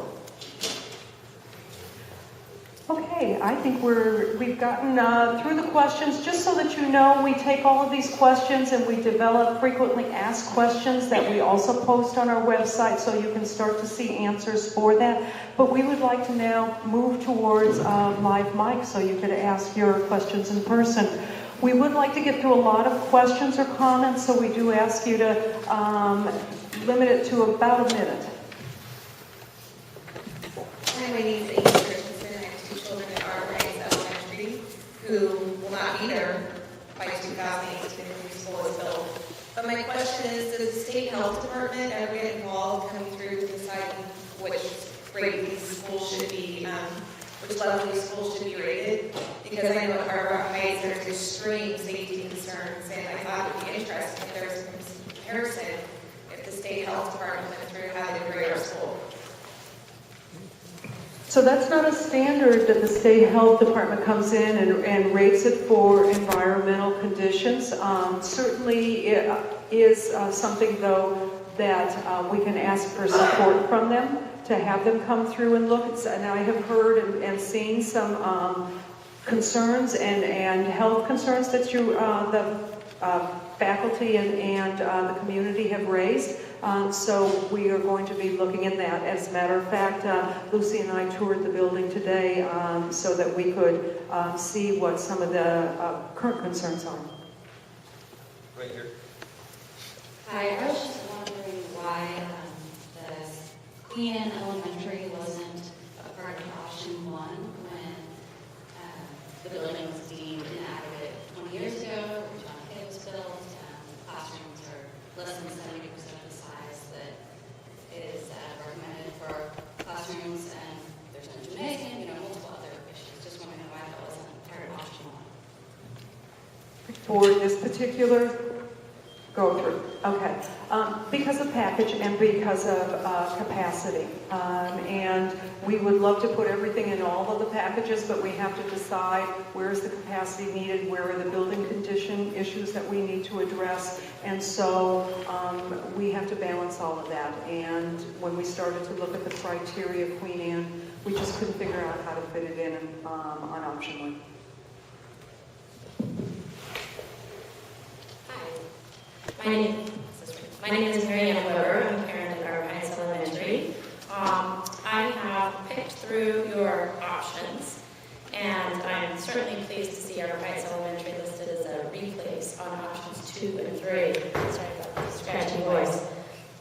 Okay, I think we've gotten through the questions. Just so that you know, we take all of these questions and we develop frequently asked questions that we also post on our website so you can start to see answers for that. But we would like to now move towards live mic so you could ask your questions in person. We would like to get through a lot of questions or comments, so we do ask you to limit it to about a minute. Hi, my name is Amy Christensen. I have 2 children at Arborgate Elementary who will not be there by 2018 when the school is built. But my question is, does the state health department ever get involved coming through to deciding which grade these schools should be, which level these schools should be rated? Because I know at Arbor Heights there's extreme safety concerns, and I thought it would be interesting if there was some comparison if the state health department went through how to grade our school. So that's not a standard that the state health department comes in and rates it for environmental conditions. Certainly it is something, though, that we can ask for support from them to have them come through and look. And I have heard and seen some concerns and health concerns that the faculty and the community have raised. So we are going to be looking at that. As a matter of fact, Lucy and I toured the building today so that we could see what some of the current concerns are. Right here. Hi, I was just wondering why the Queen Anne Elementary wasn't a part of option 1 when the building was deemed inadequate 20 years ago, or John Hibbs purpose-built, and classrooms are less than 70% of the size that is recommended for classrooms, and there's no gymnasium, multiple other issues. Just wondering why that wasn't part of option one. For this particular go-through, okay. Because of package and because of capacity. And we would love to put everything in all of the packages, but we have to decide where is the capacity needed, where are the building condition issues that we need to address. And so we have to balance all of that. And when we started to look at the criteria of Queen Anne, we just couldn't figure out how to fit it in on option one. My name is Mary Ann Weber. I'm a parent at Arbor Heights Elementary. I have picked through your options, and I'm certainly pleased to see Arbor Heights Elementary listed as a replace on options 2 and 3. Sorry about the scratchy voice.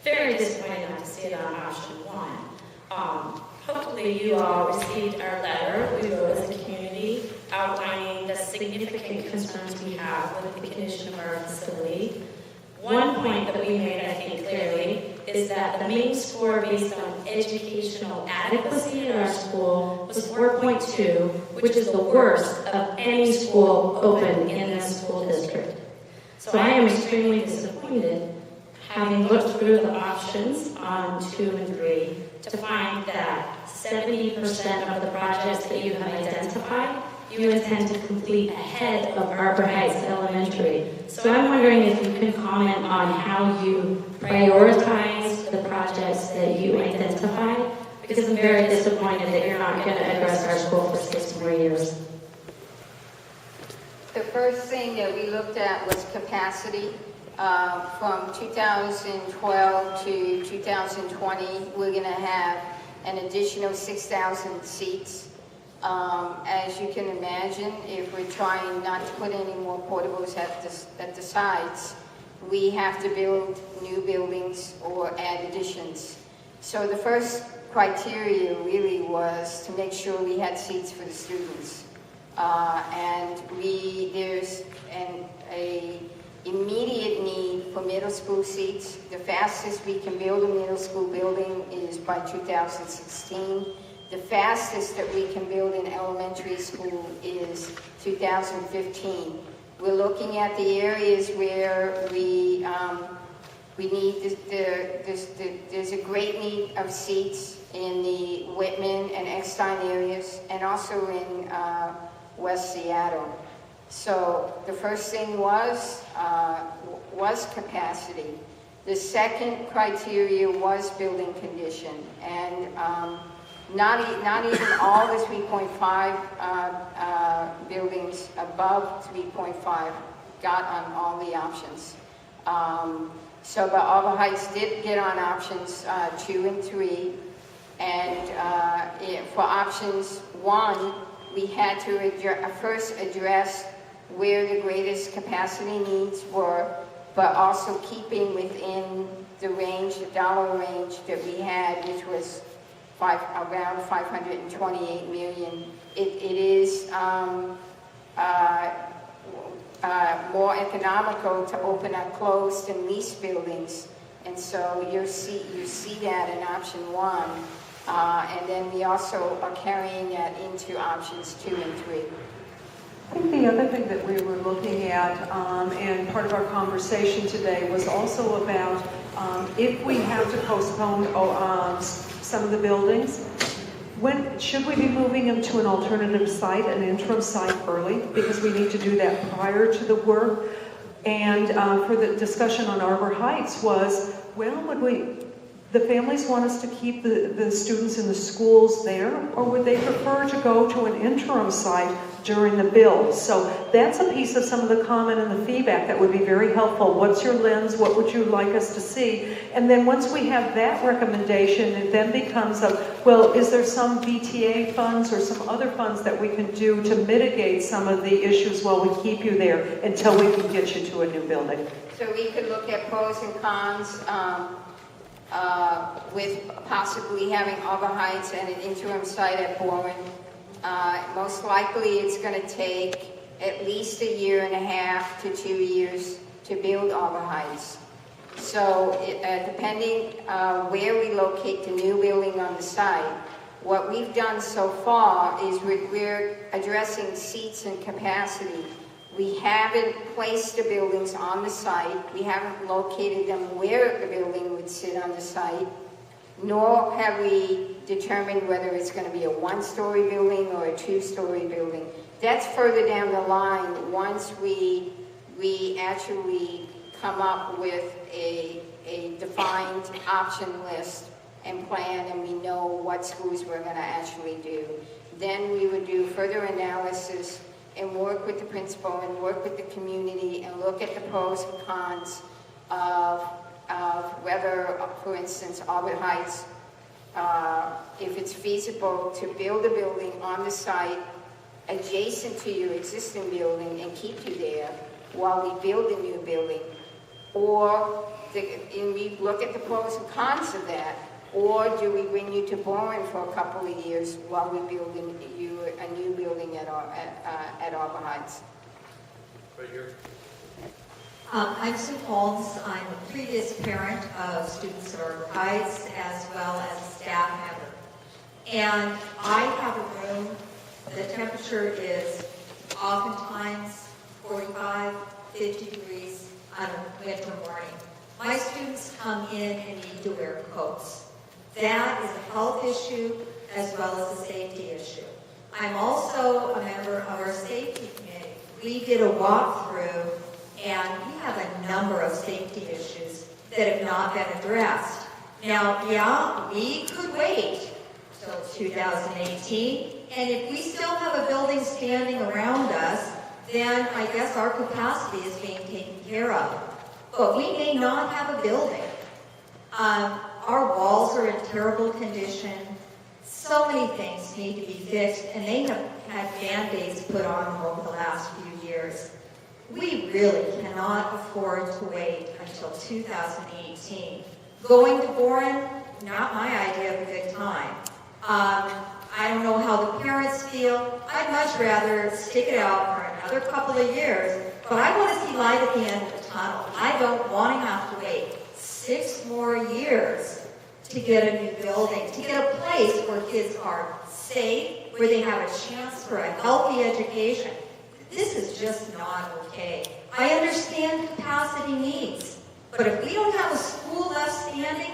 Very disappointed not to see it on option 1. Hopefully you all received our letter we wrote as a community outlining the significant concerns we have with the condition of our facility. One point that we made, I think, clearly, is that the main score based on educational adequacy at our school was 4.2, which is the worst of any school open in this school district. So I am extremely disappointed, having looked through the options on 2 and 3, to find that 70% of the projects that you have identified you intend to complete ahead of Arbor Heights Elementary. So I'm wondering if you can comment on how you prioritize the projects that you identified, because I'm very disappointed that you're not going to address our school for 6 more years. The first thing that we looked at was capacity. From 2012 to 2020, we're going to have an additional 6,000 seats. As you can imagine, if we're trying not to put any more portables at the sides, we have to build new buildings or add additions. So the first criteria really was to make sure we had seats for the students. And there's a immediate need for middle school seats. The fastest we can build a middle school building is by 2016. The fastest that we can build in elementary school is 2015. We're looking at the areas where we need, there's a great need of seats in the Whitman and Eckstein areas, and also in West Seattle. So the first thing was capacity. The second criteria was building condition, and not even all the 3.5 buildings above 3.5 got on all the options. But Arbor Heights did get on options 2 and 3, and for options 1, we had to first address where the greatest capacity needs were, but also keeping within the range, the dollar range that we had, which was around $528 million. It is more economical to open up closed and leased buildings, and so you see that in option 1, and then we also are carrying that into options 2 and 3. I think the other thing that we were looking at, and part of our conversation today, was also about if we have to postpone some of the buildings, when should we be moving them to an alternative site, an interim site early, because we need to do that prior to the work. And for the discussion on Arbor Heights was, well, the families want us to keep the students in the schools there, or would they prefer to go to an interim site during the build? So that's a piece of some of the comment and the feedback that would be very helpful. What's your lens? What would you like us to see? And then once we have that recommendation, it then becomes well, is there some VTA funds or some other funds that we can do to mitigate some of the issues while we keep you there until we can get you to a new building? So we could look at pros and cons with possibly having Arbor Heights and an interim site at Boren. Most likely it's going to take at least 1.5 to 2 years to build Arbor Heights. So depending where we locate the new building on the site, what we've done so far is we're addressing seats and capacity. We haven't placed the buildings on the site. We haven't located them where the building would sit on the site, nor have we determined whether it's going to be a one-story building or a two-story building. That's further down the line once we actually come up with a defined option list and plan, and we know what schools we're going to actually do. Then we would do further analysis and work with the principal and work with the community and look at the pros and cons of whether, for instance, Arbor Heights, if it's feasible to build a building on the site adjacent to your existing building and keep you there while we build a new building, or and we look at the pros and cons of that, or do we bring you to Bourne for a couple of years while we build you a new building at Arbor Heights? Right here. I'm Sue Holmes. I'm a previous parent of students at Arbor Heights as well as a staff member. And I have a room, the temperature is oftentimes 45, 50 degrees on a winter morning. My students come in and need to wear coats. That is a health issue as well as a safety issue. I'm also a member of our safety committee. We did a walkthrough and we have a number of safety issues that have not been addressed. Now, yeah, we could wait till 2018, and if we still have a building standing around us, then I guess our capacity is being taken care of. But we may not have a building. Our walls are in terrible condition. So many things need to be fixed, and they have had Band-Aids put on them over the last few years. We really cannot afford to wait until 2018. Going to Bourne, not my idea of a good time. I don't know how the parents feel. I'd much rather stick it out for another couple of years, but I want to see light at the end of the tunnel. I don't want to have to wait 6 more years to get a new building, to get a place where kids are safe, where they have a chance for a healthy education. This is just not okay. I understand capacity needs, but if we don't have a school left standing,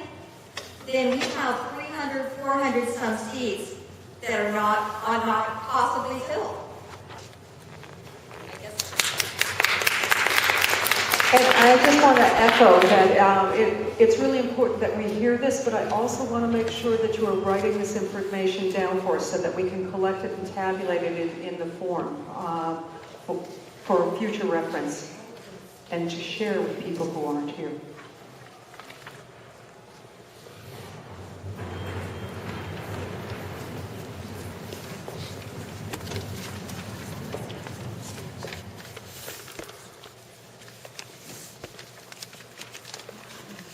then we have 300, 400 some seats that are not possibly filled. And I just want to echo that it's really important that we hear this, but I also want to make sure that you are writing this information down for us so that we can collect it and tabulate it in the form for future reference and to share with people who aren't here.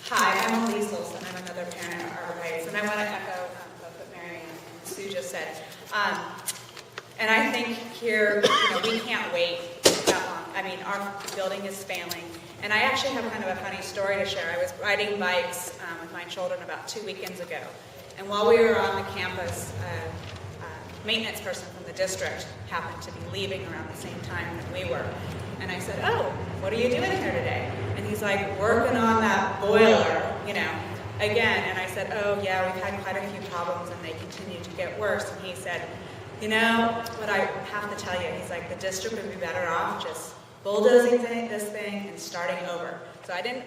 Hi, I'm Elise Olson. I'm another parent at Arbor Heights, and I want to echo both what Mary and Sue just said. And I think here, we can't wait that long. I mean, our building is failing. And I actually have kind of a funny story to share. I was riding bikes with my children about 2 weekends ago. And while we were on the campus, a maintenance person from the district happened to be leaving around the same time that we were. And I said, "Oh, what are you doing here today?" And he's like, "Working on that boiler, again." And I said, "Oh, yeah, we've had quite a few problems and they continue to get worse." And he said, "What I have to tell you," he's like, "the district would be better off just bulldozing this thing and starting over." So I didn't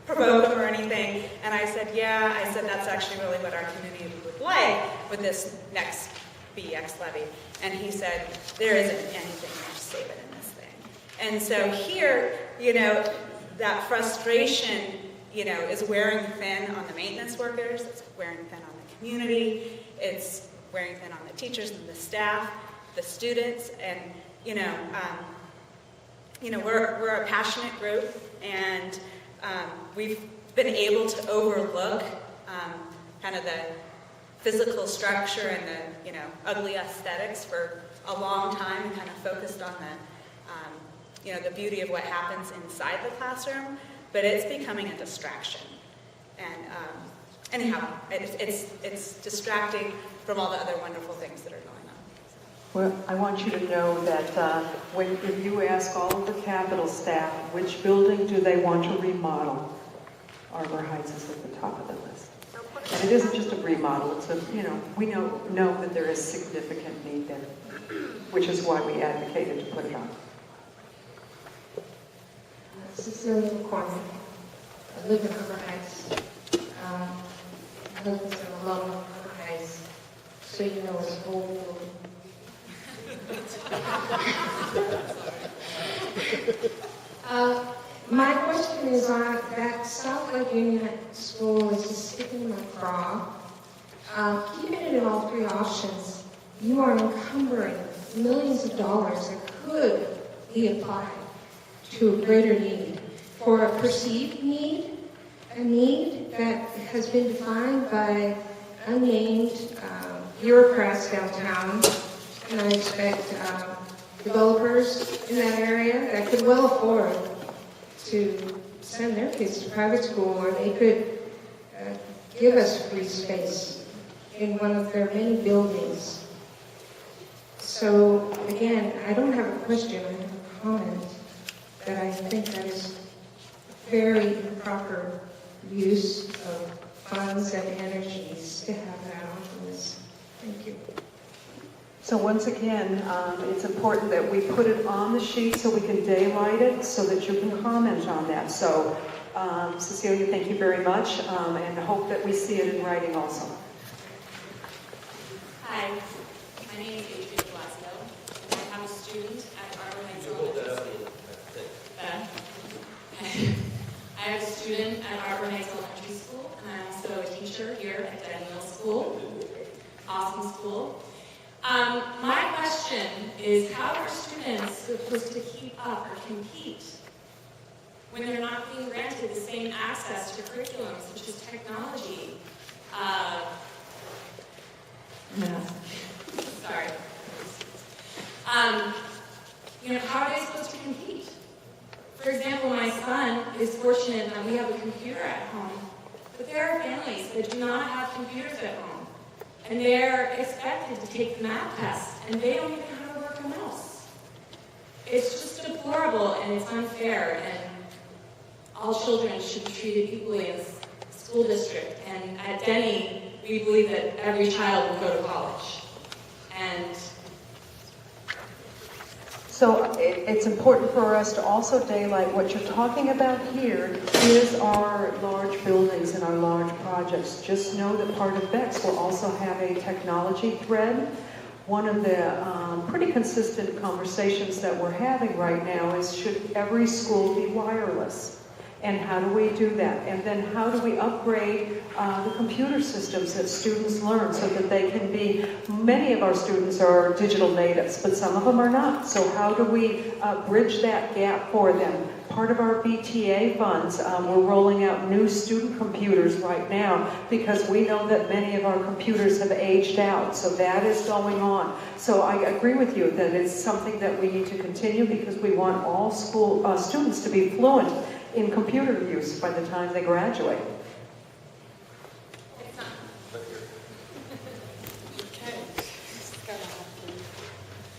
provoke him or anything. And I said, "Yeah," I said, "that's actually really what our community would like with this next BEX levy." And he said, "There isn't anything more saving in this thing." And so here, that frustration, is wearing thin on the maintenance workers, it's wearing thin on the community, it's wearing thin on the teachers and the staff, the students, and, we're a passionate group, and we've been able to overlook kind of the physical structure and the, ugly aesthetics for a long time, and kind of focused on the the beauty of what happens inside the classroom, but it's becoming a distraction. And anyhow, it's distracting from all the other wonderful things that are going on. Well, I want you to know that if you ask all of the Capitol staff which building do they want to remodel, Arbor Heights is at the top of the list. And it isn't just a remodel, it's we know that there is significant need there, which is why we advocated to put it on. Cecilia McCormick. I live in Arbor Heights. I live in a lot of Arbor Heights, so you know it's old. My question is on that South Lake Union School is just sticking in my craw. Keeping it in all three options, you are encumbering millions of dollars that could be applied to a greater need, for a perceived need, a need that has been defined by unnamed bureaucrats downtown, and I expect developers in that area that could well afford to send their kids to private school, or they could give us free space in one of their many buildings. So again, I don't have a question, I have a comment that I think that is very improper use of funds and energies to have that on this. Thank you. So once again, it's important that we put it on the sheet so we can daylight it so that you can comment on that. So Cecilia, thank you very much, and hope that we see it in writing also. Hi, my name is Adrienne Glasgow, and I'm a student at Arbor Heights Elementary School. I am a student at Arbor Heights Elementary School, and I'm also a teacher here at Denny Middle School. Awesome school. My question is, how are students supposed to keep up or compete when they're not being granted the same access to curriculum such as technology? Sorry. How are they supposed to compete? For example, my son is fortunate that we have a computer at home, but there are families that do not have computers at home, and they're expected to take the math test, and they don't even know how to work a mouse. It's just deplorable, and it's unfair, and all children should be treated equally in the school district. And at Denny, we believe that every child will go to college. And So it's important for us to also daylight what you're talking about here is our large buildings and our large projects. Just know that part of BEX will also have a technology thread. One of the pretty consistent conversations that we're having right now is, should every school be wireless? And how do we do that? And then how do we upgrade the computer systems that students learn so that they can be, many of our students are digital natives, but some of them are not. So how do we bridge that gap for them? Part of our BTA funds, we're rolling out new student computers right now because we know that many of our computers have aged out. So that is going on. So I agree with you that it's something that we need to continue because we want all school students to be fluent in computer use by the time they graduate.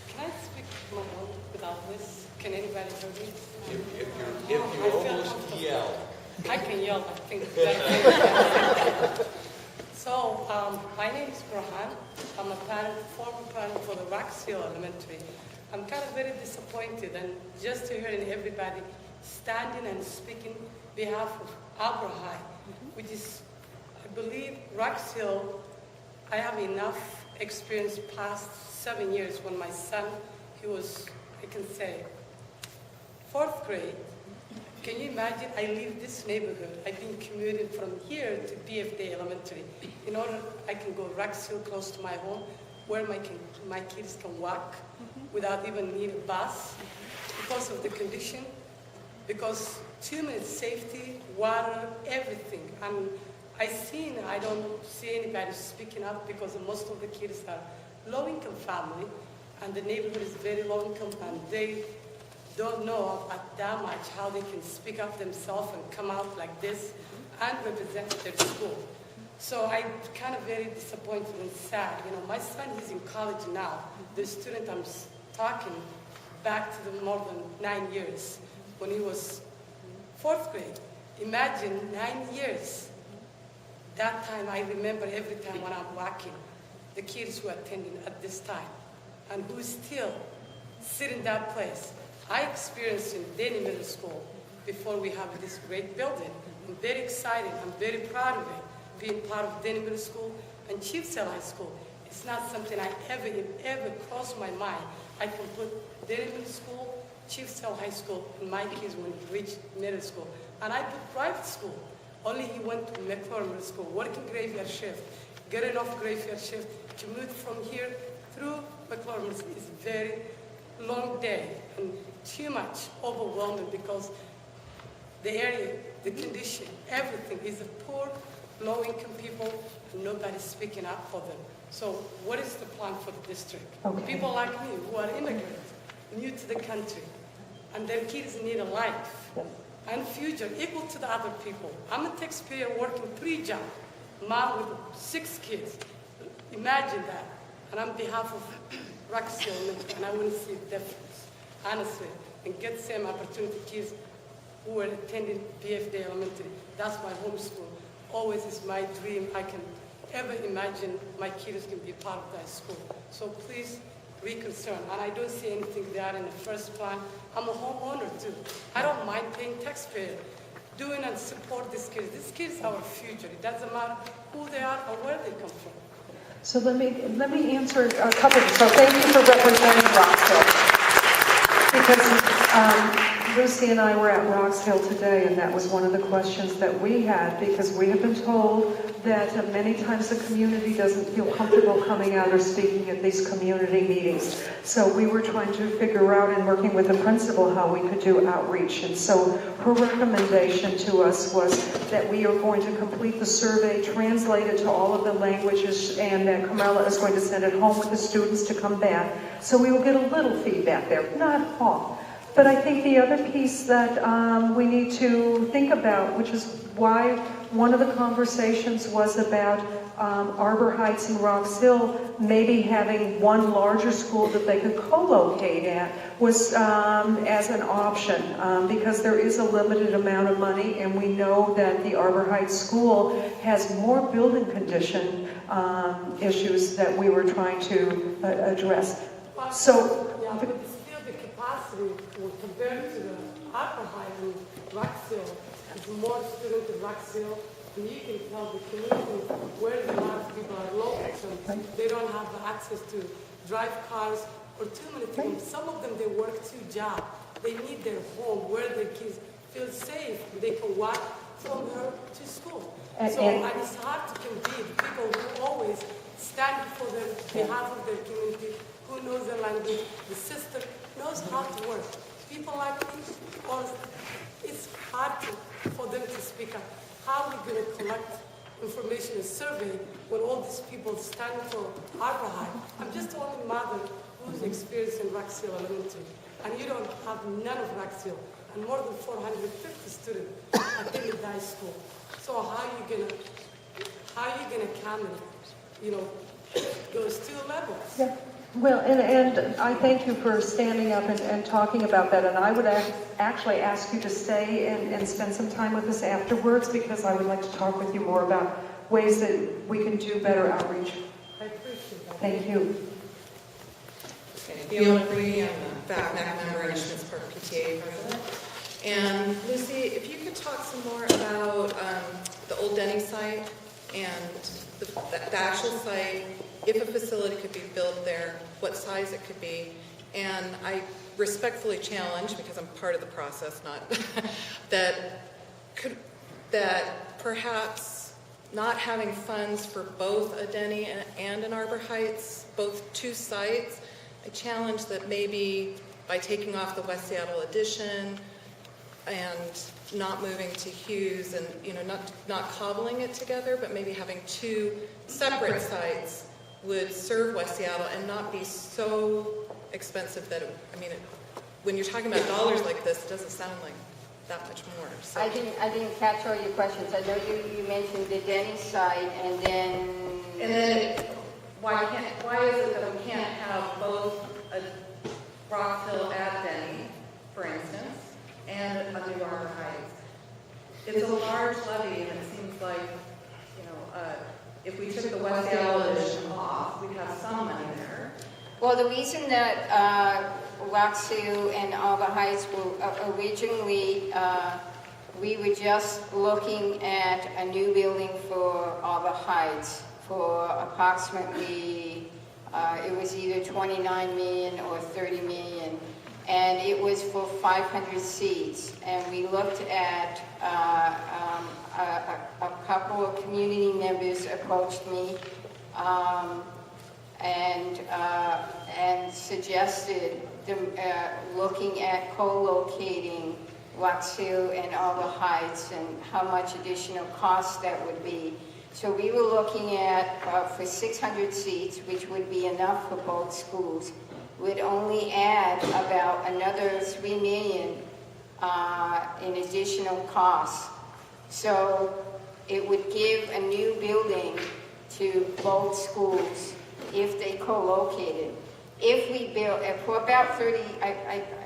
Can I speak my own without this? Can anybody hear me? If you almost yell. I can yell, I think. So, my name is Burhan. I'm a parent, former parent for the Roxhill Elementary. I'm kind of very disappointed, and just hearing everybody standing and speaking on behalf of Arbor High, which is, I believe, Roxhill. I have enough experience past 7 years when my son, he was, I can say, 4th grade. Can you imagine? I live this neighborhood. I've been commuting from here to BFD Elementary in order I can go Roxhill close to my home, where my kids can walk without even need a bus because of the condition. Because 2 minutes safety, water, everything. And I don't see anybody speaking up because most of the kids are low-income family, and the neighborhood is very low-income, and they don't know that much how they can speak up themselves and come out like this and represent their school. So I'm kind of very disappointed and sad. You know, my son, he's in college now. The student I'm talking back to the more than 9 years when he was 4th grade. Imagine 9 years. That time I remember every time when I'm walking, the kids who are attending at this time and who still sit in that place. I experienced in Denny Middle School before we have this great building. I'm very excited. I'm very proud of it, being part of Denny Middle School and Chiefsdale High School. It's not something I ever crossed my mind. I can put Denny Middle School, Chiefsdale High School, and my kids when he reached middle school. And I put private school. Only he went to McClure Middle School, working graveyard shift, getting off graveyard shift, commute from here through McClure Middle School is a very long day and too much overwhelming because the area, the condition, everything is a poor, low-income people and nobody's speaking up for them. So what is the plan for the district? Okay. People like me who are immigrants, new to the country, and their kids need a life and future equal to the other people. I'm a taxpayer working 3 jobs, mom with 6 kids. Imagine that. And on behalf of Roxy Elementary, and I want to see a difference, honestly, and get the same opportunity kids who are attending BFD Elementary. That's my homeschool. Always is my dream. I can ever imagine my kids can be part of that school. So please be concerned. And I don't see anything there in the first plan. I'm a homeowner too. I don't mind paying taxpayer, doing and support these kids. These kids are our future. It doesn't matter who they are or where they come from. So let me answer a couple. So thank you for representing Roxhill. Because Lucy and I were at Roxhill today, and that was one of the questions that we had, because we have been told that many times the community doesn't feel comfortable coming out or speaking at these community meetings. So we were trying to figure out, and working with the principal, how we could do outreach. And so her recommendation to us was that we are going to complete the survey, translate it to all of the languages, and that Carmela is going to send it home with the students to come back. So we will get a little feedback there, not all. But I think the other piece that we need to think about, which is why one of the conversations was about Arbor Heights and Rocks Hill maybe having one larger school that they could co-locate at, was as an option, because there is a limited amount of money, and we know that the Arbor Heights School has more building condition issues that we were trying to address. So. Yeah, but still the capacity compared to the Arbor Heights and Roxhill, is more students in Roxhill, and you can tell the community where a lot of people are local, so they don't have the access to drive cars or too many things. Some of them, they work 2 jobs. They need their home where their kids feel safe. They can walk from her to school. And it's hard to compete. People who always stand for the behalf of their community, who knows the language, the system, knows how to work. People like me, it's hard for them to speak up. How are we going to collect information and survey when all these people stand for Arbor Heights? I'm just the only mother who's experienced in Roxhill Elementary, and you don't have none of Roxhill, and more than 450 students attended high school. So how are you gonna accommodate, those 2 levels? Yeah. Well, and I thank you for standing up and talking about that. And I would actually ask you to stay and spend some time with us afterwards, because I would like to talk with you more about ways that we can do better outreach. I appreciate that. Thank you. Fiona Bree, I'm a FACMAC member and Schmitz Park PTA president. And Lucy, if you could talk some more about the old Denny site and the actual site, if a facility could be built there, what size it could be. And I respectfully challenge, because I'm part of the process, that perhaps not having funds for both a Denny and an Arbor Heights, both 2 sites, I challenge that maybe by taking off the West Seattle addition and not moving to Hughes and not cobbling it together, but maybe having 2 separate sites would serve West Seattle and not be so expensive that when you're talking about dollars like this, it doesn't sound like that much more. So. I didn't catch all your questions. I know you mentioned the Denny site, and then Why is it that we can't have both a Rock Hill at Denny, for instance, and a new Arbor Heights? It's a large levy, and it seems like, if we took the West Seattle edition off, we'd have some money there. Well, the reason that Roxu and Arbor Heights were originally, we were just looking at a new building for Arbor Heights for approximately, it was either 29 million or 30 million, and it was for 500 seats. And we looked at a couple of community members approached me and suggested looking at co-locating Roxu and Arbor Heights and how much additional cost that would be. So we were looking at for 600 seats, which would be enough for both schools, would only add about another $3 million in additional costs. So it would give a new building to both schools if they co-located. If we build, for about 30,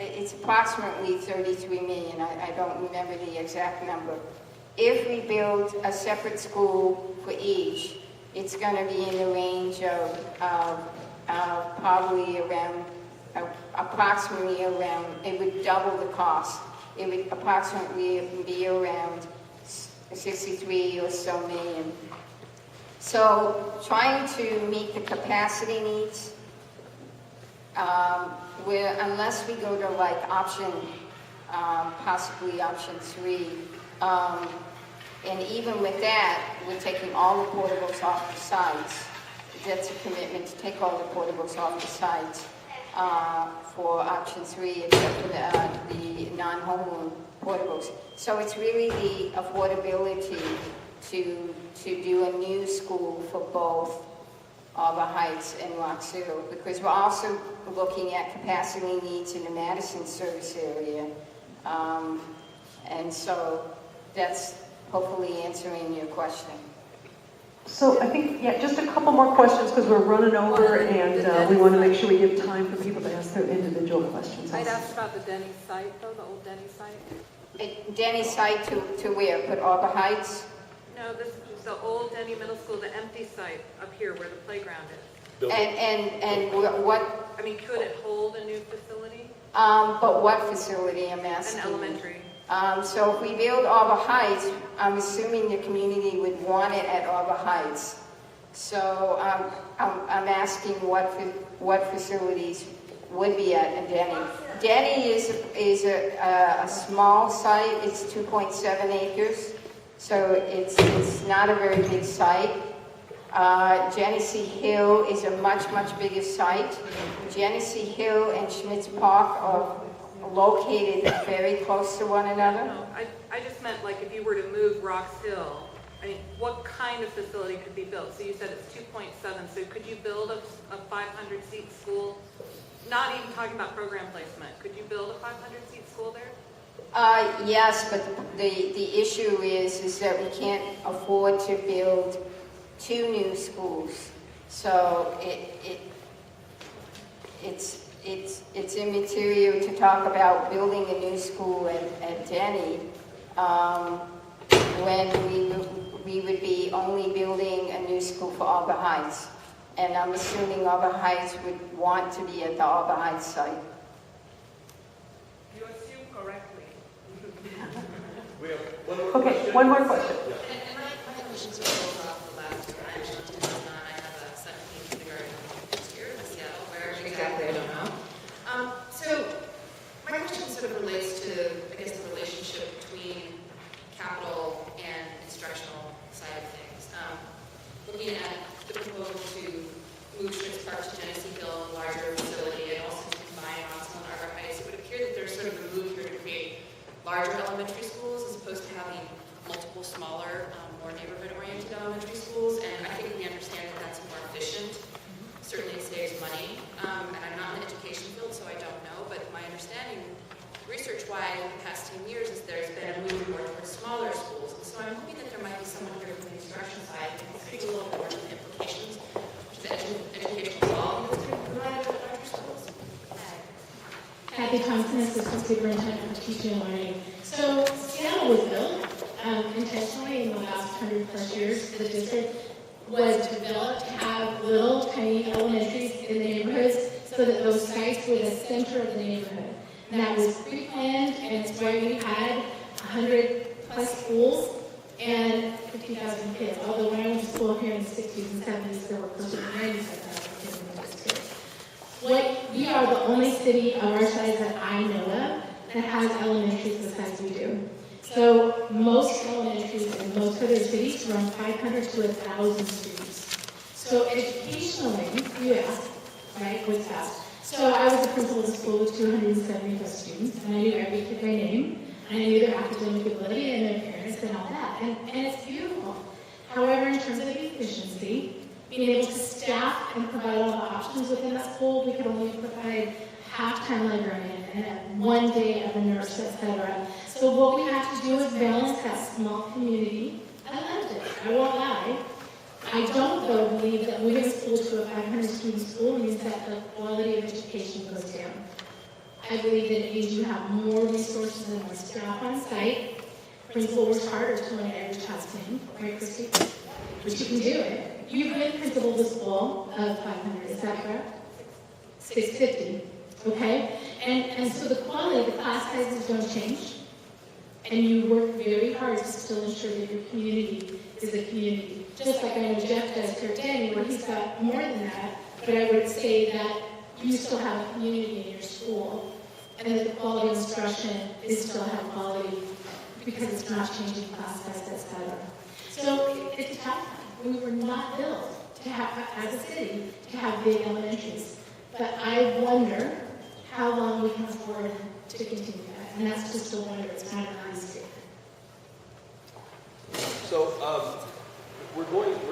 it's approximately 33 million, I don't remember the exact number. If we build a separate school for each, it's going to be in the range of probably around, approximately around, it would double the cost. It would approximately be around 63 or so million. So trying to meet the capacity needs, unless we go to like option, possibly option 3, and even with that, we're taking all the portables off the sites. That's a commitment to take all the portables off the sites for option 3, except for the non-homeroom portables. So it's really the affordability to do a new school for both Arbor Heights and Roxu, because we're also looking at capacity needs in the Madison service area. And so that's hopefully answering your question. So I think, yeah, just a couple more questions because we're running over and we want to make sure we give time for people to ask their individual questions. I'd asked about the Denny site, though, the old Denny site. Denny site to where? Put Arbor Heights? No, this is the old Denny Middle School, the empty site up here where the playground is. And what? I mean, could it hold a new facility? But what facility, I'm asking? An elementary. So if we build Arbor Heights, I'm assuming the community would want it at Arbor Heights. So I'm asking what facilities would be at Denny. Denny is a small site. It's 2.7 acres. So it's not a very big site. Genesee Hill is a much bigger site. Genesee Hill and Schmitz Park are located very close to one another. No, I just meant like if you were to move Rocks Hill, I mean, what kind of facility could be built? So you said it's 2.7, so could you build a 500-seat school? Not even talking about program placement. Could you build a 500-seat school there? Yes, but the issue is that we can't afford to build 2 new schools. So it's immaterial to talk about building a new school at Denny when we would be only building a new school for Arbor Heights. And I'm assuming Arbor Heights would want to be at the Arbor Heights site. You assume correctly. We have one more Okay, question. one more question. And my questions are both off the last year. I actually did not. I have a 17th kindergarten this year in Seattle. Where exactly, I don't know. So my question sort of relates to, I guess, the relationship between capital and instructional side of things. Looking at the proposal to move Schmitz Park to Genesee Hill, a larger facility, and also to combine Rossville and Arbor Heights, it would appear that there's sort of a move here to create larger elementary schools as opposed to having multiple smaller, more neighborhood-oriented elementary schools. And I think we understand that that's more efficient. Certainly it saves money. And I'm not in the education field, so I don't know, but my understanding, research-wide, in the past 10 years, is there's been a move more towards smaller schools. And so I'm hoping that there might be someone here from the instruction side who can speak a little bit more to the implications of the educational quality that's being provided at larger schools. Kathy Thompson, Assistant Superintendent for Teaching and Learning. So Seattle was built intentionally in the last 100+ years. The district was developed to have little tiny elementaries in the neighborhoods so that those sites were the center of the neighborhood. And that was pre-planned, and it's why we had 100+ schools and 50,000 kids. Although when I went to school here in the 60s and 70s, there were close to 95,000 kids in the district. We are the only city of our size that I know of that has elementaries the size we do. So most elementaries in most other cities run 500 to 1,000 students. So educationally, you asked, right, what's that? So I was a principal of a school with 270+ students, and I knew every kid by name, and I knew their academic ability and their parents and all that, and it's beautiful. However, in terms of efficiency, being able to staff and provide all the options within that school, we could only provide half-time librarian and 1 day of a nurse, etc. So what we have to do is balance that small community. I loved it, I won't lie. I don't, though, believe that moving a school to a 500-student school means that the quality of education goes down. I believe that it means you have more resources and more staff on site. Principal works harder to learn every child's name, right, Christy? But you can do it. You've been principal of a school of 500, is that correct? 650, okay? And so the quality of the class sizes don't change. And you work very hard to still ensure that your community is a community. Just like I know Jeff does here at Denny, where he's got more than that, but I would say that you still have a community in your school, and that the quality of instruction is still high quality because it's not changing class size, etc. So it's a tough time. We were not built to have, as a city, to have big elementaries. But I wonder how long we can afford to continue that. And that's just a wonder. It's not an honesty. So we're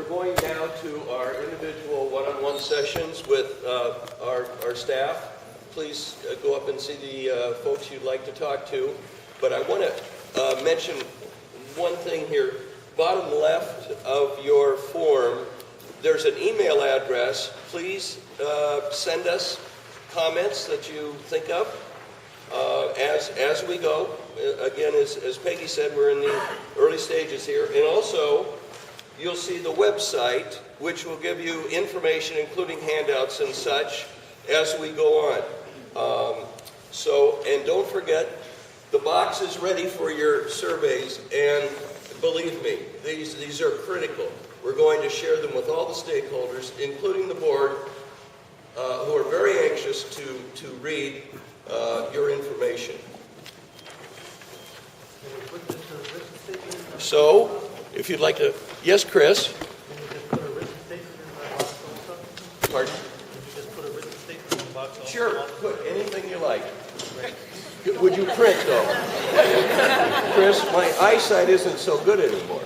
going now to our individual one-on-one sessions with our staff. Please go up and see the folks you'd like to talk to. But I want to mention one thing here. Bottom left of your form, there's an email address. Please send us comments that you think of as we go. Again, as Peggy said, we're in the early stages here. And also, you'll see the website, which will give you information, including handouts and such, as we go on. And don't forget, the box is ready for your surveys, and believe me, these are critical. We're going to share them with all the stakeholders, including the board, who are very anxious to read your information. So, if you'd like to, yes, Chris. Can you just put a written statement in the box also? Pardon? Can you just put a written statement in the box also? Sure, put anything you like. Would you print, though? Chris, my eyesight isn't so good anymore.